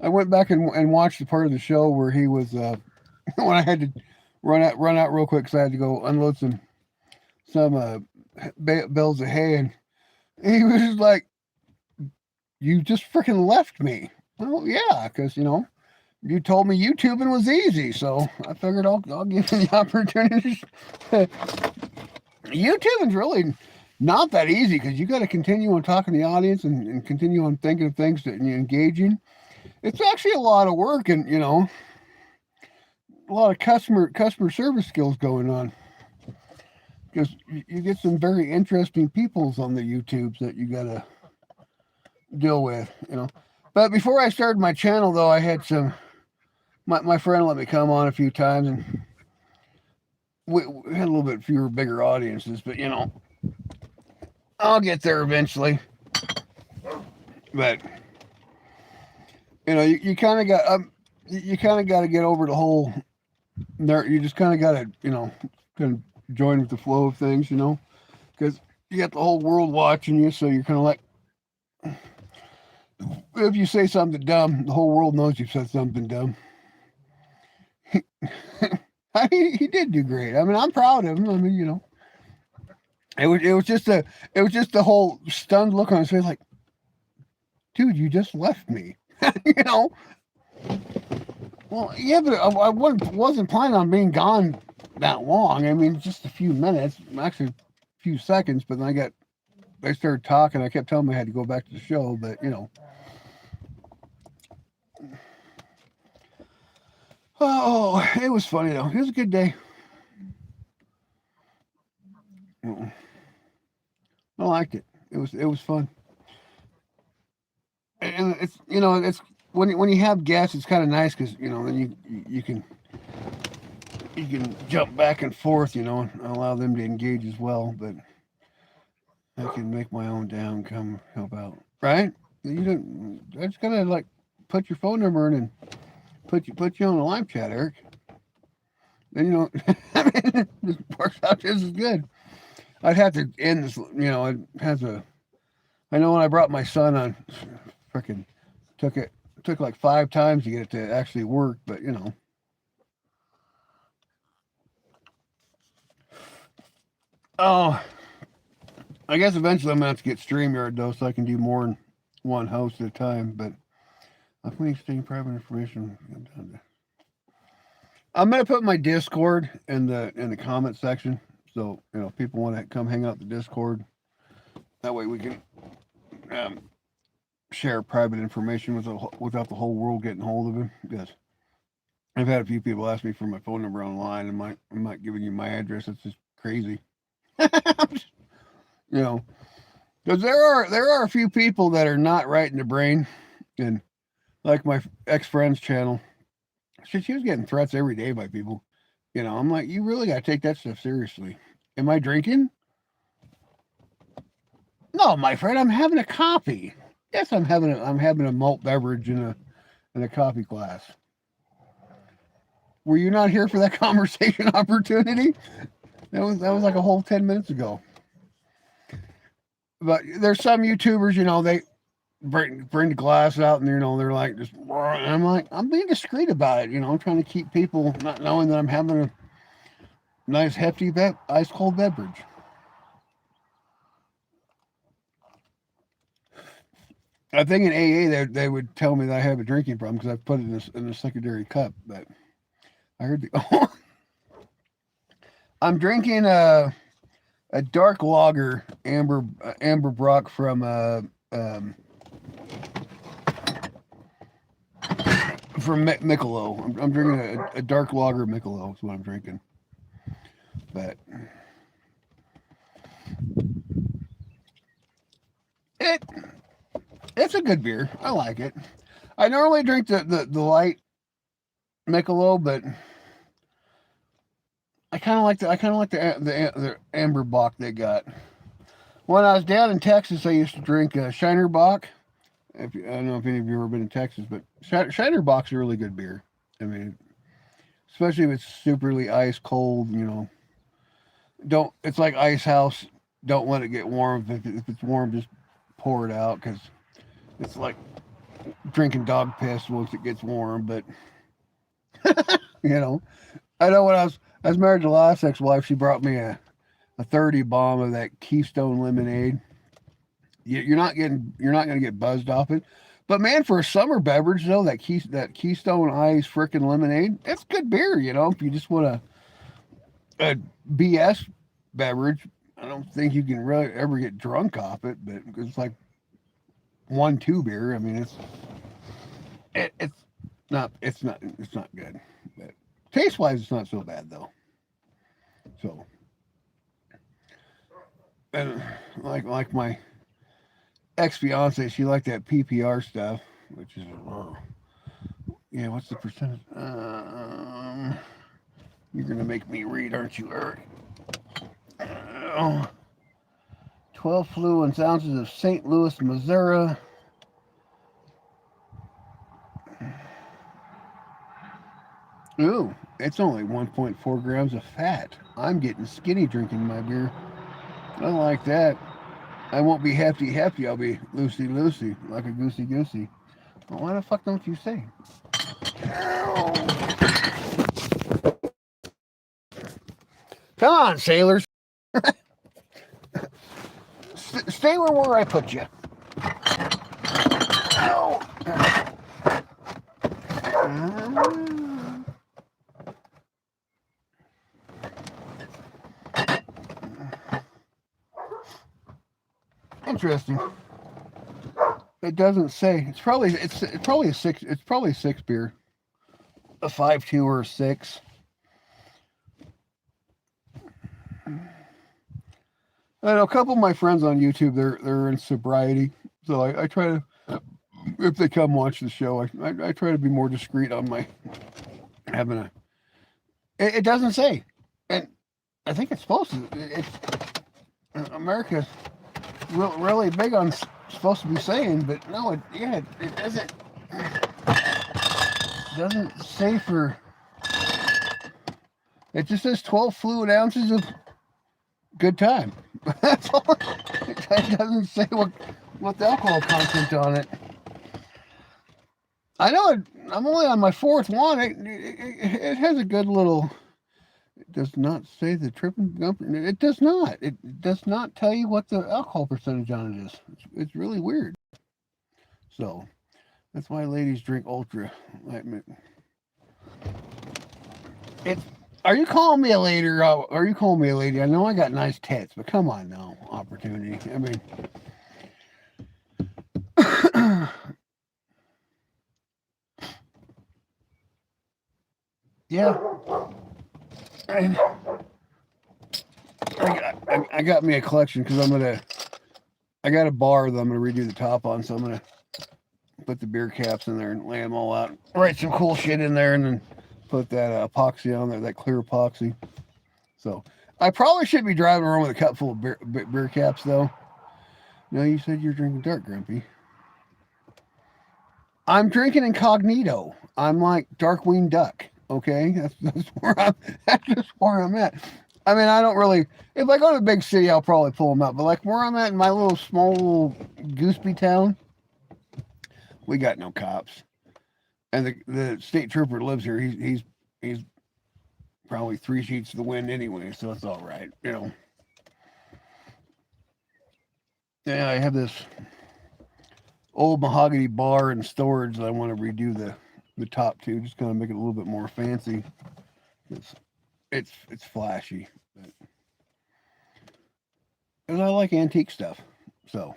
watched the part of the show where he was when I had to run out real quick because I had to go unload some bales of hay, and he was just like, "You just freaking left me." Well, yeah, because you told me YouTubing was easy, so I figured I'll give you the opportunity. YouTubing's really not that easy because you got to continue on talking to the audience and continue on thinking of things that you're engaging. It's actually a lot of work and a lot of customer service skills going on because you get some very interesting peoples on the YouTubes that you got to deal with. But before I started my channel, though, I had my friend let me come on a few times, and we had a little bit fewer, bigger audiences, but I'll get there eventually. But you kind of got to get over the whole. You just kind of got to kind of join with the flow of things, because you got the whole world watching you, so you're kind of like, if you say something dumb, the whole world knows you said something dumb. He did do great. I mean, I'm proud of him. I mean, it was just the whole stunned look on his face, like, dude, you just left me. Well, yeah, but I wasn't planning on being gone that long. I mean, just a few minutes, actually a few seconds. But then I started talking. I kept telling him I had to go back to the show, but oh, it was funny though. It was a good day. I liked it. It was fun, and it's when you have guests, it's kind of nice because then you can jump back and forth, and allow them to engage as well. But I can make my own down come help out, right? You don't. I just gotta like put your phone number in and put you on a live chat, Eric. Then I mean, it works out just as good. I'd have to end this. It has a. I know when I brought my son on, freaking took like 5 times to get it to actually work, but Oh, I guess eventually I'm gonna have to get StreamYard though, so I can do more than one host at a time. But I'm putting staying private information. I'm gonna put my Discord in the comment section, so people want to come hang out the Discord. That way we can share private information without the whole world getting hold of it. Because I've had a few people ask me for my phone number online, and I'm not giving you my address. It's just crazy. Because there are a few people that are not right in the brain, and like my ex-friend's channel, she was getting threats every day by people. I'm like, you really got to take that stuff seriously. Am I drinking? No, my friend, I'm having a coffee. Yes, I'm having a malt beverage in a coffee class. Were you not here for that conversation opportunity? That was like a whole 10 minutes ago. But there's some YouTubers, they bring the glass out and they're like just. And I'm like, I'm being discreet about it. I'm trying to keep people not knowing that I'm having a nice hefty ice cold beverage. I think in AA they would tell me that I have a drinking problem because I put it in a secondary cup. But I heard I'm drinking a dark lager, amber Brock from Michelob. I'm drinking a dark lager Michelob. Is what I'm drinking. But it's a good beer. I like it. I normally drink the light Michelob, but I kind of like the amber Bock they got. When I was down in Texas, I used to drink Shiner Bock. I don't know if any of you have ever been in Texas, but Shiner Bock's a really good beer. I mean, especially if it's superly ice cold, you know. Don't. It's like ice house. Don't let it get warm. If it's warm, just pour it out because it's like drinking dog piss once it gets warm. But you know, I know when I was married to the last ex-wife, she brought me a 30 bomb of that Keystone lemonade. You're not gonna get buzzed off it. But man, for a summer beverage though, that Keystone Ice frickin' lemonade, it's good beer. You know, if you just want a BS beverage, I don't think you can really ever get drunk off it. But it's like 1-2 beer. I mean, it's not good. But taste wise, it's not so bad though. So and like my ex fiance, she liked that PPR stuff, which is yeah. What's the percentage? You're gonna make me read, aren't you, Eric? 12 fluid ounces of St. Louis, Missouri. Ooh, it's only 1.4 grams of fat. I'm getting skinny drinking my beer. I like that. I won't be hefty hefty. I'll be loosey loosey, like a goosey goosey. Well, why the fuck don't you say? Come on, sailors. Stay where I put you. Ow. Interesting. It doesn't say. It's probably a six. It's probably a six beer, a 5.2 or a 6. I know a couple of my friends on YouTube. They're in sobriety, so I try to, if they come watch the show, I try to be more discreet on my having a. It doesn't say, and I think it's supposed to. It's America's really big on supposed to be saying, but no, it doesn't say for. It just says 12 fluid ounces of good time. That's all. It doesn't say what the alcohol content on it. I know I'm only on my fourth one. It has a good little. It does not say the tripping gumper. It does not. It does not tell you what the alcohol percentage on it is. It's really weird. So that's why ladies drink ultra. It's. Are you calling me a lady? Are you calling me a lady? I know I got nice tits, but come on now, opportunity. I mean, yeah. I got me a collection because I got a bar that I'm gonna redo the top on, so I'm gonna put the beer caps in there and lay them all out. Write some cool shit in there, and then put that epoxy on there, that clear epoxy. So I probably should be driving around with a cup full of beer caps, though. No, you said you're drinking dark, Grumpy. I'm drinking incognito. I'm like Darkwing Duck. Okay, that's just where I'm at. I mean, I don't really. If I go to a big city, I'll probably pull them out. But like where I'm at in my little small little Gooseby town, we got no cops, and the state trooper lives here. He's probably 3 sheets to the wind anyway, so it's all right. You know. Yeah, I have this old mahogany bar in storage that I want to redo the top to, just kind of make it a little bit more fancy. It's flashy, but and I like antique stuff. So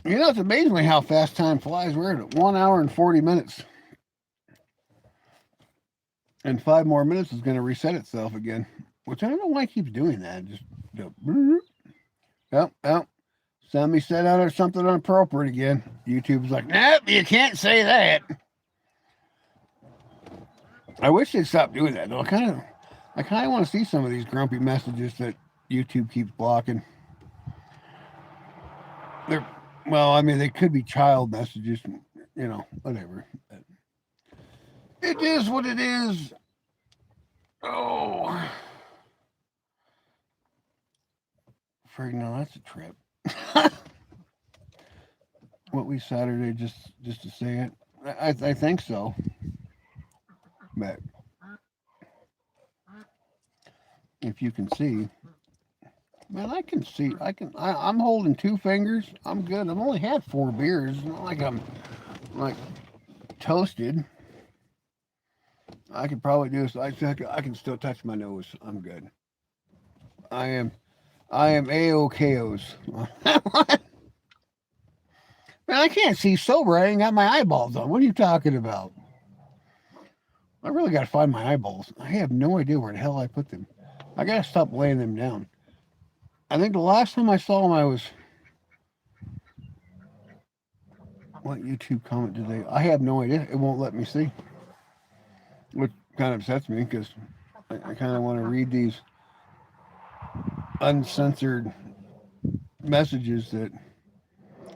you know, it's amazingly how fast time flies. We're at 1 hour and 40 minutes, and 5 more minutes is going to reset itself again. Which I don't know why it keeps doing that. Just oh. Somebody said out or something inappropriate again. YouTube's like, nope, you can't say that. I wish they'd stop doing that though. I kind of want to see some of these grumpy messages that YouTube keeps blocking. Well, I mean, they could be child messages, whatever. It is what it is. Oh, frig, no, that's a trip. What we Saturday just to say it. I think so, but if you can see, man, I can see. I'm holding 2 fingers. I'm good. I've only had 4 beers. It's not like I'm like toasted. I could probably do this. I can still touch my nose. I'm good. I am. I am A-OK-O's. Man, I can't see sober. I ain't got my eyeballs on. What are you talking about? I really got to find my eyeballs. I have no idea where the hell I put them. I got to stop laying them down. I think the last time I saw them, I was. What YouTube comment did they? I have no idea. It won't let me see. Which kind of upsets me because I kind of want to read these uncensored messages that.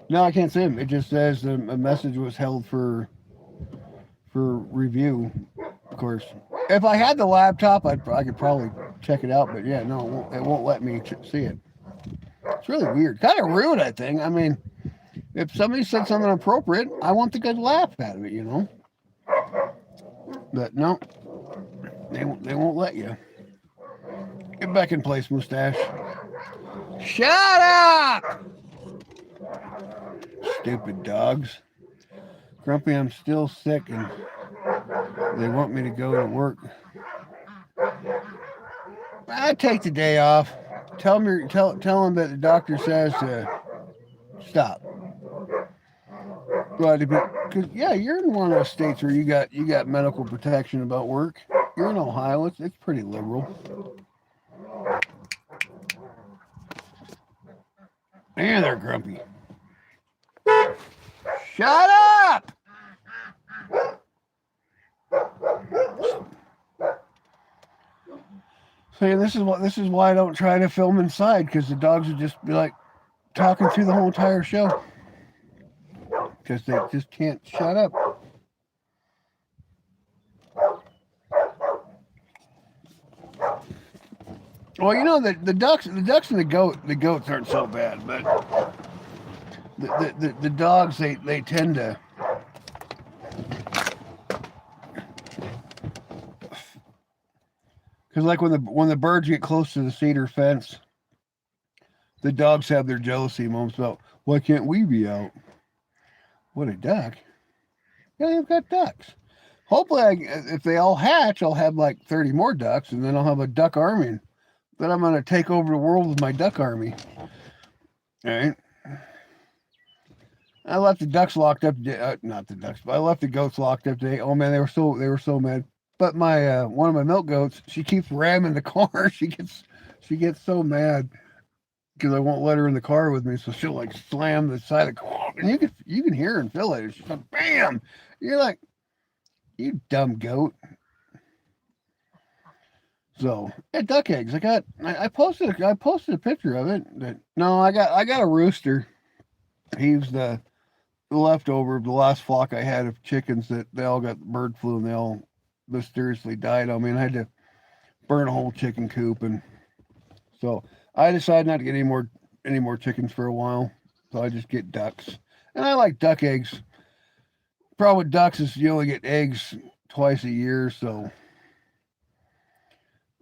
No, I can't see them. It just says a message was held for review. Of course, if I had the laptop, I could probably check it out. But yeah, no, it won't let me see it. It's really weird. Kind of rude, I think. I mean, if somebody said something appropriate, I want the good laugh out of it. But no, they won't let you. Get back in place, mustache. Shut up! Stupid dogs. Grumpy, I'm still sick and they want me to go to work. I take the day off. Tell them that the doctor says to stop. But because yeah, you're in one of those states where you got medical protection about work. You're in Ohio. It's pretty liberal. And they're grumpy. Shut up! See, this is why I don't try to film inside because the dogs would just be like talking through the whole entire show because they just can't shut up. Well, the ducks and the goats aren't so bad, but the dogs they tend to. Because like when the birds get close to the cedar fence, the dogs have their jealousy moments about why can't we be out? What a duck! Yeah, they've got ducks. Hopefully, if they all hatch, I'll have like 30 more ducks, and then I'll have a duck army. Then I'm gonna take over the world with my duck army. All right. I left the ducks locked up. Not the ducks, but I left the goats locked up today. Oh man, they were so mad. But my one of my milk goats, she keeps ramming the car. She gets so mad because I won't let her in the car with me. So she'll like slam the side of the car, and you can hear and feel it. She's like, bam! You're like, you dumb goat. So yeah, duck eggs. I posted a picture of it. No, I got a rooster. He was the leftover of the last flock I had of chickens that they all got bird flu and they all mysteriously died on me, and I had to burn a whole chicken coop, and so I decided not to get any more chickens for a while. So I just get ducks, and I like duck eggs. Problem with ducks is you only get eggs twice a year, so.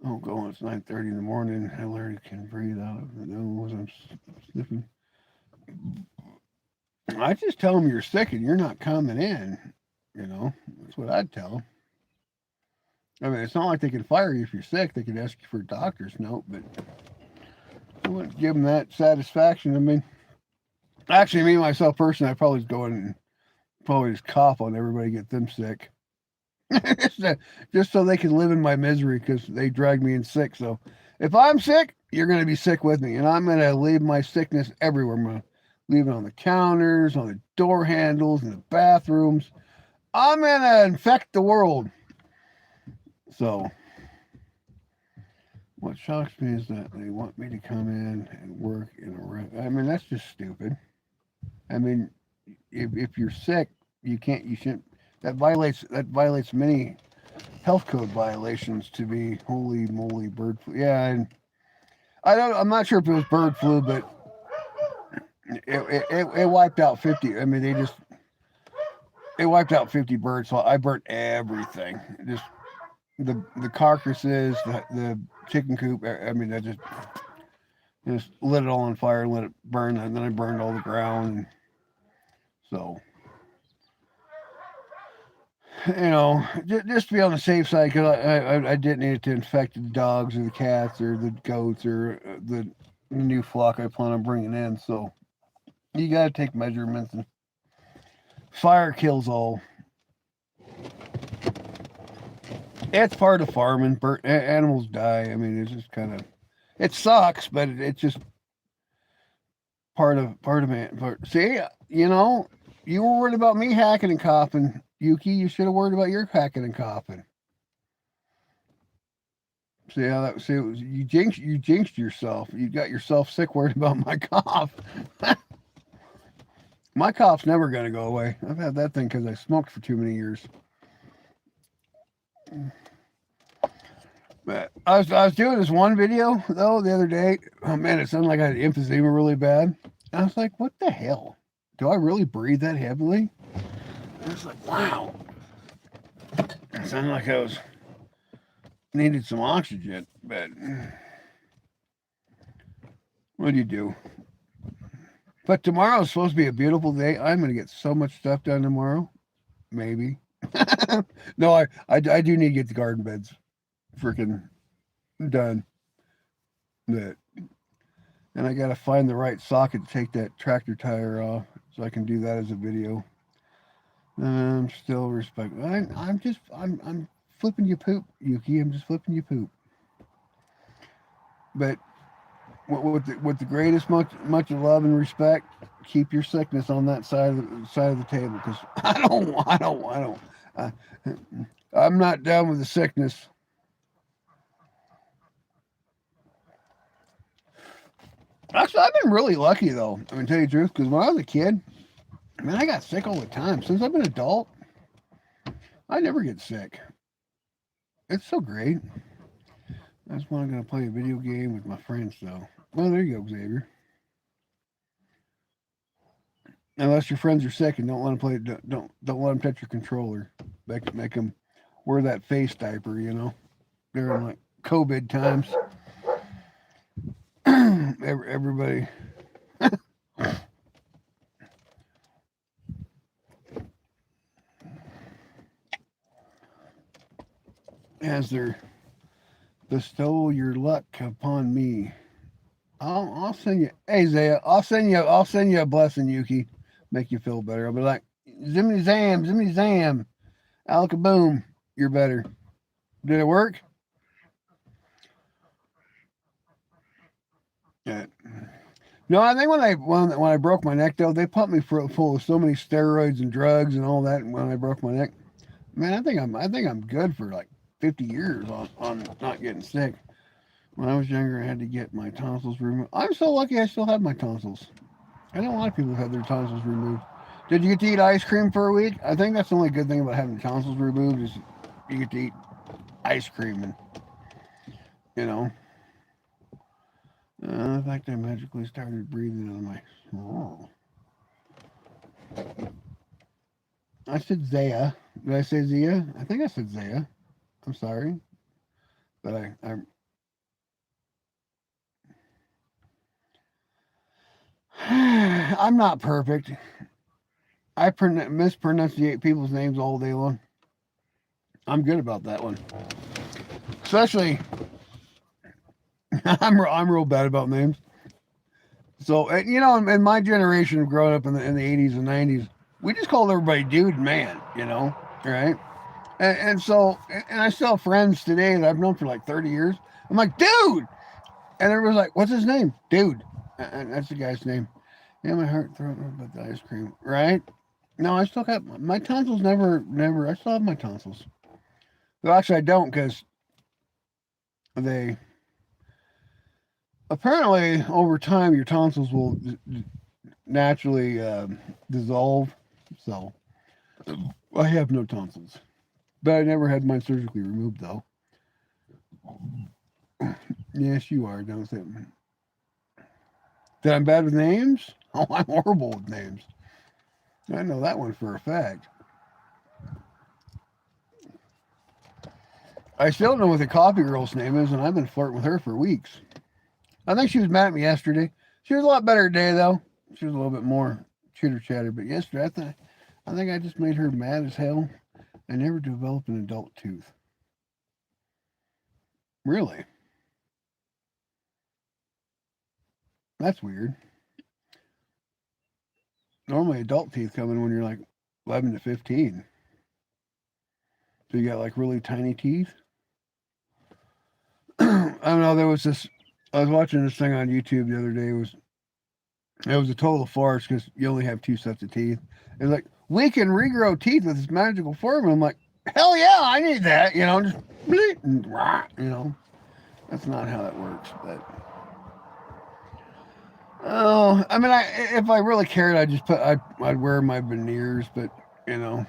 Oh, God, it's 9:30 in the morning. I already can breathe out of the nose. I'm sniffing. I just tell them you're sick and you're not coming in. That's what I'd tell them. I mean, it's not like they can fire you if you're sick. They could ask you for a doctor's note, but I wouldn't give them that satisfaction. I mean, actually, me myself personally, I'd probably just go in and probably just cough on everybody, get them sick. just so they can live in my misery because they drag me in sick. So if I'm sick, you're going to be sick with me, and I'm going to leave my sickness everywhere. I'm going to leave it on the counters, on the door handles, in the bathrooms. I'm going to infect the world. So what shocks me is that they want me to come in and work in a I mean, that's just stupid. I mean, if you're sick, you can't. You shouldn't. That violates many health code violations to be holy moly bird flu. Yeah, and I'm not sure if it was bird flu, but it wiped out 50. I mean, it wiped out 50 birds. So I burnt everything. Just the carcasses, the chicken coop. I mean, I just lit it all on fire and let it burn, and then I burned all the ground. And so just to be on the safe side, because I didn't need it to infect the dogs or the cats or the goats or the new flock I plan on bringing in. So you got to take measurements, and fire kills all. It's part of farming. Animals die. I mean, it's just kind of, it sucks, but it's just part of it. See, you were worried about me hacking and coughing, Yuki. You should have worried about your hacking and coughing. See how that? See, you jinxed yourself. You got yourself sick worried about my cough. My cough's never gonna go away. I've had that thing because I smoked for too many years. But I was doing this one video though the other day. Oh man, it sounded like I had emphysema really bad. I was like, what the hell? Do I really breathe that heavily? I was like, wow. It sounded like I was needed some oxygen, but what do you do? But tomorrow's supposed to be a beautiful day. I'm gonna get so much stuff done tomorrow. Maybe. No, I do need to get the garden beds freaking done. That, and I gotta find the right socket to take that tractor tire off so I can do that as a video. I'm still respectful. I'm flipping you poop, Yuki. I'm just flipping you poop. But with the greatest much of love and respect, keep your sickness on that side of the table because I, I'm not down with the sickness. Actually, I've been really lucky though. I mean, tell you the truth, because when I was a kid, man, I got sick all the time. Since I've been an adult, I never get sick. It's so great. That's why I'm gonna play a video game with my friends though. Well, there you go, Xavier. Unless your friends are sick and don't let them play, don't let them touch your controller. Make them wear that face diaper. During like COVID times. Everybody. As they bestow your luck upon me. I'll send you. Hey Zaya, I'll send you a blessing, Yuki. Make you feel better. I'll be like, zimmy zam, alakaboom. You're better. Did it work? Yeah. No, I think when I broke my neck though, they pumped me full of so many steroids and drugs and all that. When I broke my neck, man, I think I'm good for like 50 years on not getting sick. When I was younger, I had to get my tonsils removed. I'm so lucky I still have my tonsils. I know a lot of people have their tonsils removed. Did you get to eat ice cream for a week? I think that's the only good thing about having tonsils removed is you get to eat ice cream and you know. In fact, I magically started breathing out of my. Oh. I said Zaya. Did I say Zia? I think I said Zaya. I'm sorry, but I'm not perfect. I mispronunciate people's names all day long. I'm good about that one. Especially, I'm real bad about names. So in my generation of growing up in the 80s and 90s, we just called everybody dude, man. Right? And I still have friends today that I've known for like 30 years. I'm like, dude, and everyone's like, what's his name, dude? And that's the guy's name. Yeah, my heart throat, but the ice cream, right? No, I still got my tonsils. Never. I still have my tonsils. Well, actually, I don't because they apparently over time your tonsils will naturally dissolve. So I have no tonsils, but I never had mine surgically removed though. Yes, you are. Don't say that I'm bad with names. Oh, I'm horrible with names. I know that one for a fact. I still don't know what the coffee girl's name is, and I've been flirting with her for weeks. I think she was mad at me yesterday. She was a lot better today, though. She was a little bit more chitter chatter. But yesterday, I think I just made her mad as hell. I never developed an adult tooth. Really? That's weird. Normally, adult teeth come in when you're like 11 to 15. So you got like really tiny teeth. I don't know. There was this. I was watching this thing on YouTube the other day. It was a total farce because you only have two sets of teeth. It's like we can regrow teeth with this magical formula. I'm like, hell yeah, I need that. Just bleep and rah, that's not how that works. But oh, I mean, if I really cared, I'd wear my veneers. But you know,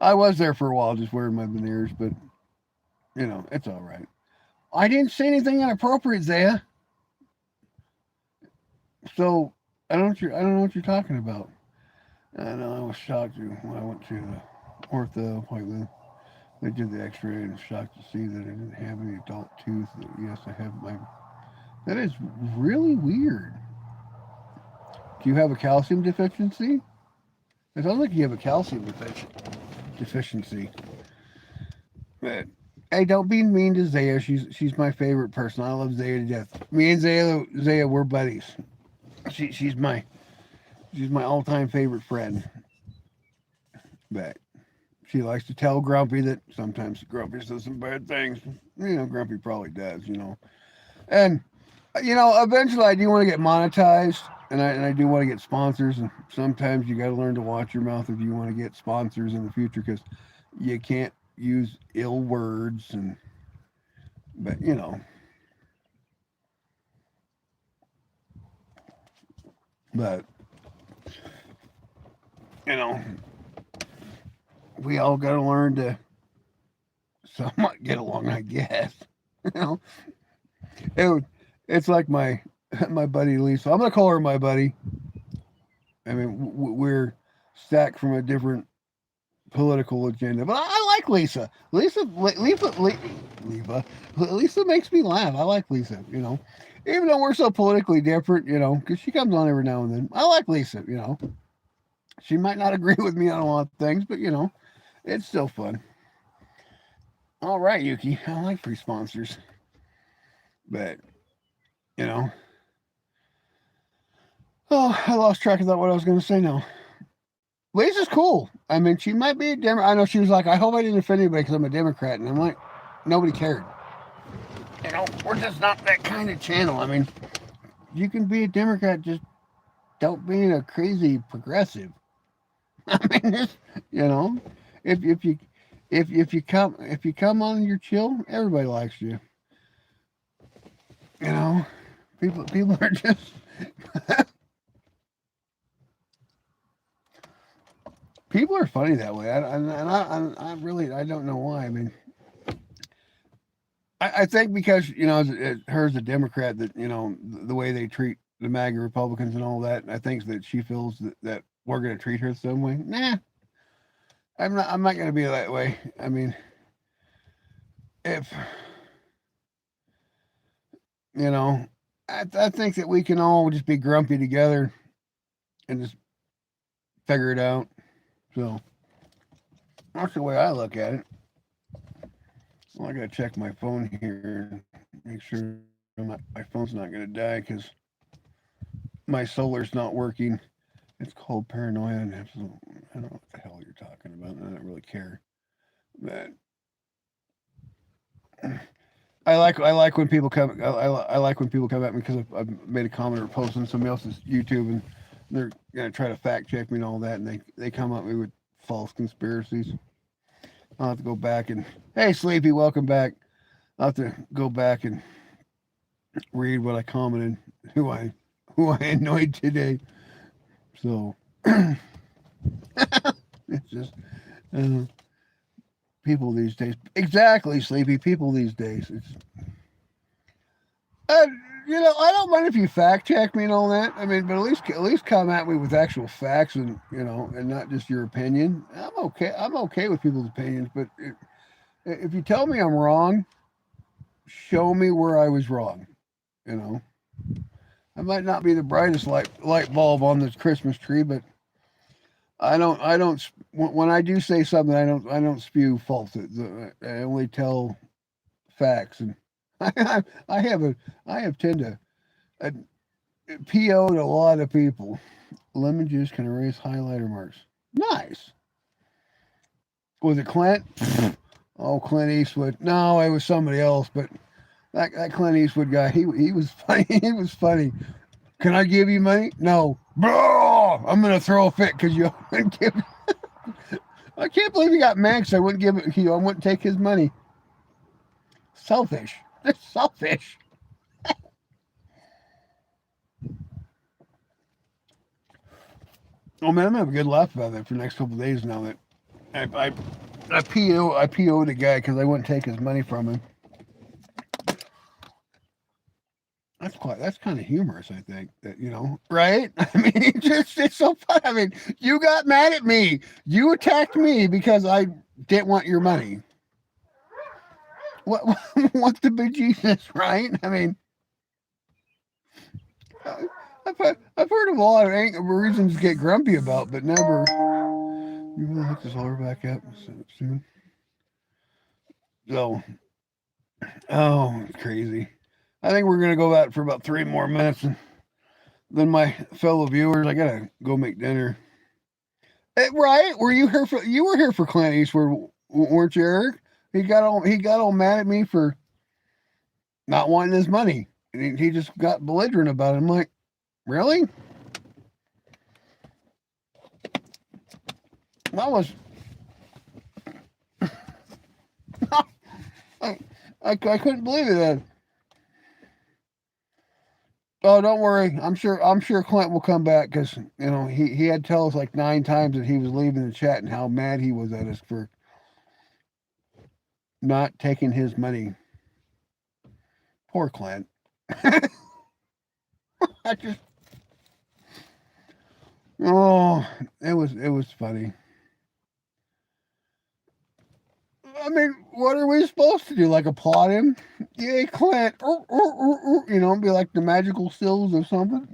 I was there for a while just wearing my veneers. But it's all right. I didn't say anything inappropriate, Zaya. So I don't know what you're talking about. I know I was shocked when I went to the ortho appointment. They did the X-ray and was shocked to see that I didn't have any adult tooth. Yes, I have my. That is really weird. Do you have a calcium deficiency? It sounds like you have a calcium deficiency. But hey, don't be mean to Zaya. She's my favorite person. I love Zaya to death. Me and Zaya, we're buddies. She's my all-time favorite friend. But she likes to tell Grumpy that sometimes Grumpy says some bad things. Grumpy probably does. And eventually I do want to get monetized, and I do want to get sponsors. And sometimes you got to learn to watch your mouth if you want to get sponsors in the future, because you can't use ill words. But but you know, we all got to learn to somewhat get along, I guess. you know, it, it's like my buddy Lisa. I'm gonna call her my buddy. I mean, we're stacked from a different political agenda, but I like Lisa. Lisa makes me laugh. I like Lisa. Even though we're so politically different, because she comes on every now and then. I like Lisa. She might not agree with me on a lot of things, but it's still fun. All right, Yuki. I like free sponsors, but you know, oh, I lost track of that. What I was going to say now. Lisa's cool. I mean, she might be a Democrat. I know she was like, I hope I didn't offend anybody because I'm a Democrat. And I'm like, nobody cared. We're just not that kind of channel. I mean, you can be a Democrat, just don't be a crazy progressive. I mean, if you if you come on and you're chill, everybody likes you. You know, people are just people are funny that way. I really I don't know why. I mean, I think because her's a Democrat, that the way they treat the MAGA Republicans and all that. I think that she feels that we're going to treat her the same way. Nah, I'm not going to be that way. I mean, if I think that we can all just be grumpy together and just figure it out. So that's the way I look at it. Well, I gotta check my phone here and make sure my phone's not gonna die because my solar's not working. It's called paranoia, and I don't know what the hell you're talking about. I don't really care. But I like when people come. I like when people come at me because I've made a comment or post on somebody else's YouTube, and they're gonna try to fact check me and all that, and they come at me with false conspiracies. I'll have to go back and hey, Sleepy, welcome back. I'll have to go back and read what I commented, who who I annoyed today. So it's just uh, people these days. Exactly, sleepy people these days. It's uh, I don't mind if you fact check me and all that. I mean, but at least come at me with actual facts and and not just your opinion. I'm okay. I'm okay with people's opinions, but if you tell me I'm wrong, show me where I was wrong. You know, I might not be the brightest light bulb on this Christmas tree, but I don't when I do say something, I don't spew falsehoods. I only tell facts, and I have a I have tend to uh, PO'd a lot of people. Lemon juice can erase highlighter marks. Nice. Was it Clint? Oh, Clint Eastwood. No, it was somebody else, but that Clint Eastwood guy, he was funny. He was funny. Can I give you money? No. Bro, I'm gonna throw a fit because you wouldn't give. I can't believe he got mad because I wouldn't give it. I wouldn't take his money. Selfish. They're selfish. Oh man, I'm gonna have a good laugh about that for the next couple of days now that I PO'd a guy because I wouldn't take his money from him. That's kind of humorous, I think. That right? I mean, it's so fun. I mean, you got mad at me. You attacked me because I didn't want your money. What what the bejesus, right? I mean, I've heard of a lot of reasons to get grumpy about, but never. You really hook this holder back up soon. So, it's crazy. I think we're gonna go that for about 3 more minutes, and then my fellow viewers, I gotta go make dinner. Right? Were you here for? You were here for Clint Eastwood, weren't you, Eric? He got all mad at me for not wanting his money, and he just got belligerent about it. I'm like, really? That was. I couldn't believe it. Oh, don't worry. I'm sure Clint will come back because he had to tell us like 9 times that he was leaving the chat and how mad he was at us for not taking his money. Poor Clint. I just it was funny. I mean, what are we supposed to do? Like applaud him? Yay, Clint! Be like the magical stills or something.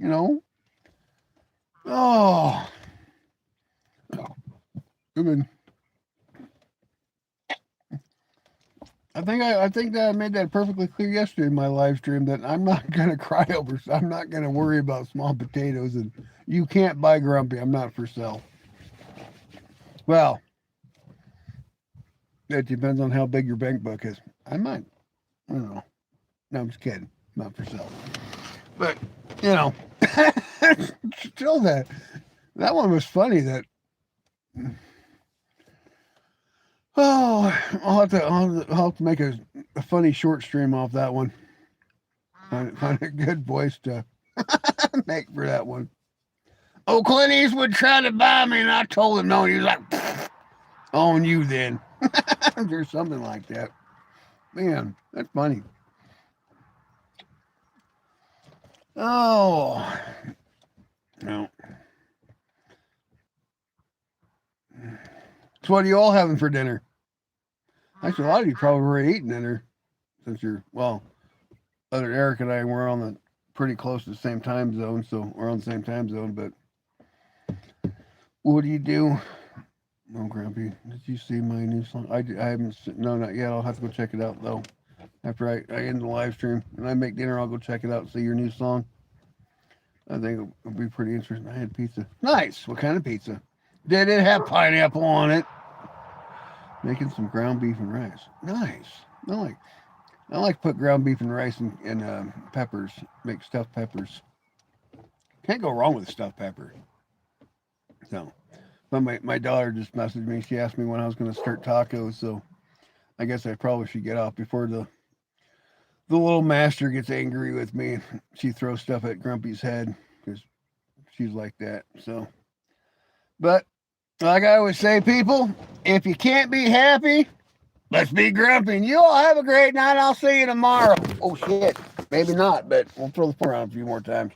Oh, I mean, I think that I made that perfectly clear yesterday in my live stream that I'm not gonna cry over. I'm not gonna worry about small potatoes, and you can't buy Grumpy. I'm not for sale. Well, it depends on how big your bank book is. I might. I don't know. No, I'm just kidding. Not for sale. But still that one was funny. I'll have to make a funny short stream off that one. Find a good voice to make for that one. Oh, Clint Eastwood tried to buy me, and I told him no. And he was like, on you then. Or something like that. Man, that's funny. Oh, no. So what are you all having for dinner? Actually, a lot of you probably already eaten dinner since other Eric and I were on the pretty close to the same time zone, so we're on the same time zone. But what do you do? Oh, Grumpy, did you see my new song? I haven't. No, not yet. I'll have to go check it out though. After I end the live stream and I make dinner, I'll go check it out and see your new song. I think it'll be pretty interesting. I had pizza. Nice. What kind of pizza? Did it have pineapple on it? Making some ground beef and rice. Nice. I like to put ground beef and rice and peppers. Make stuffed peppers. Can't go wrong with a stuffed pepper. So, but my daughter just messaged me. She asked me when I was going to start tacos. So I guess I probably should get off before the little master gets angry with me. She throws stuff at Grumpy's head. She's like that. So, but like I always say, people, if you can't be happy, let's be grumpy. And you all have a great night. I'll see you tomorrow. Oh, shit. Maybe not, but we'll throw the phone around a few more times.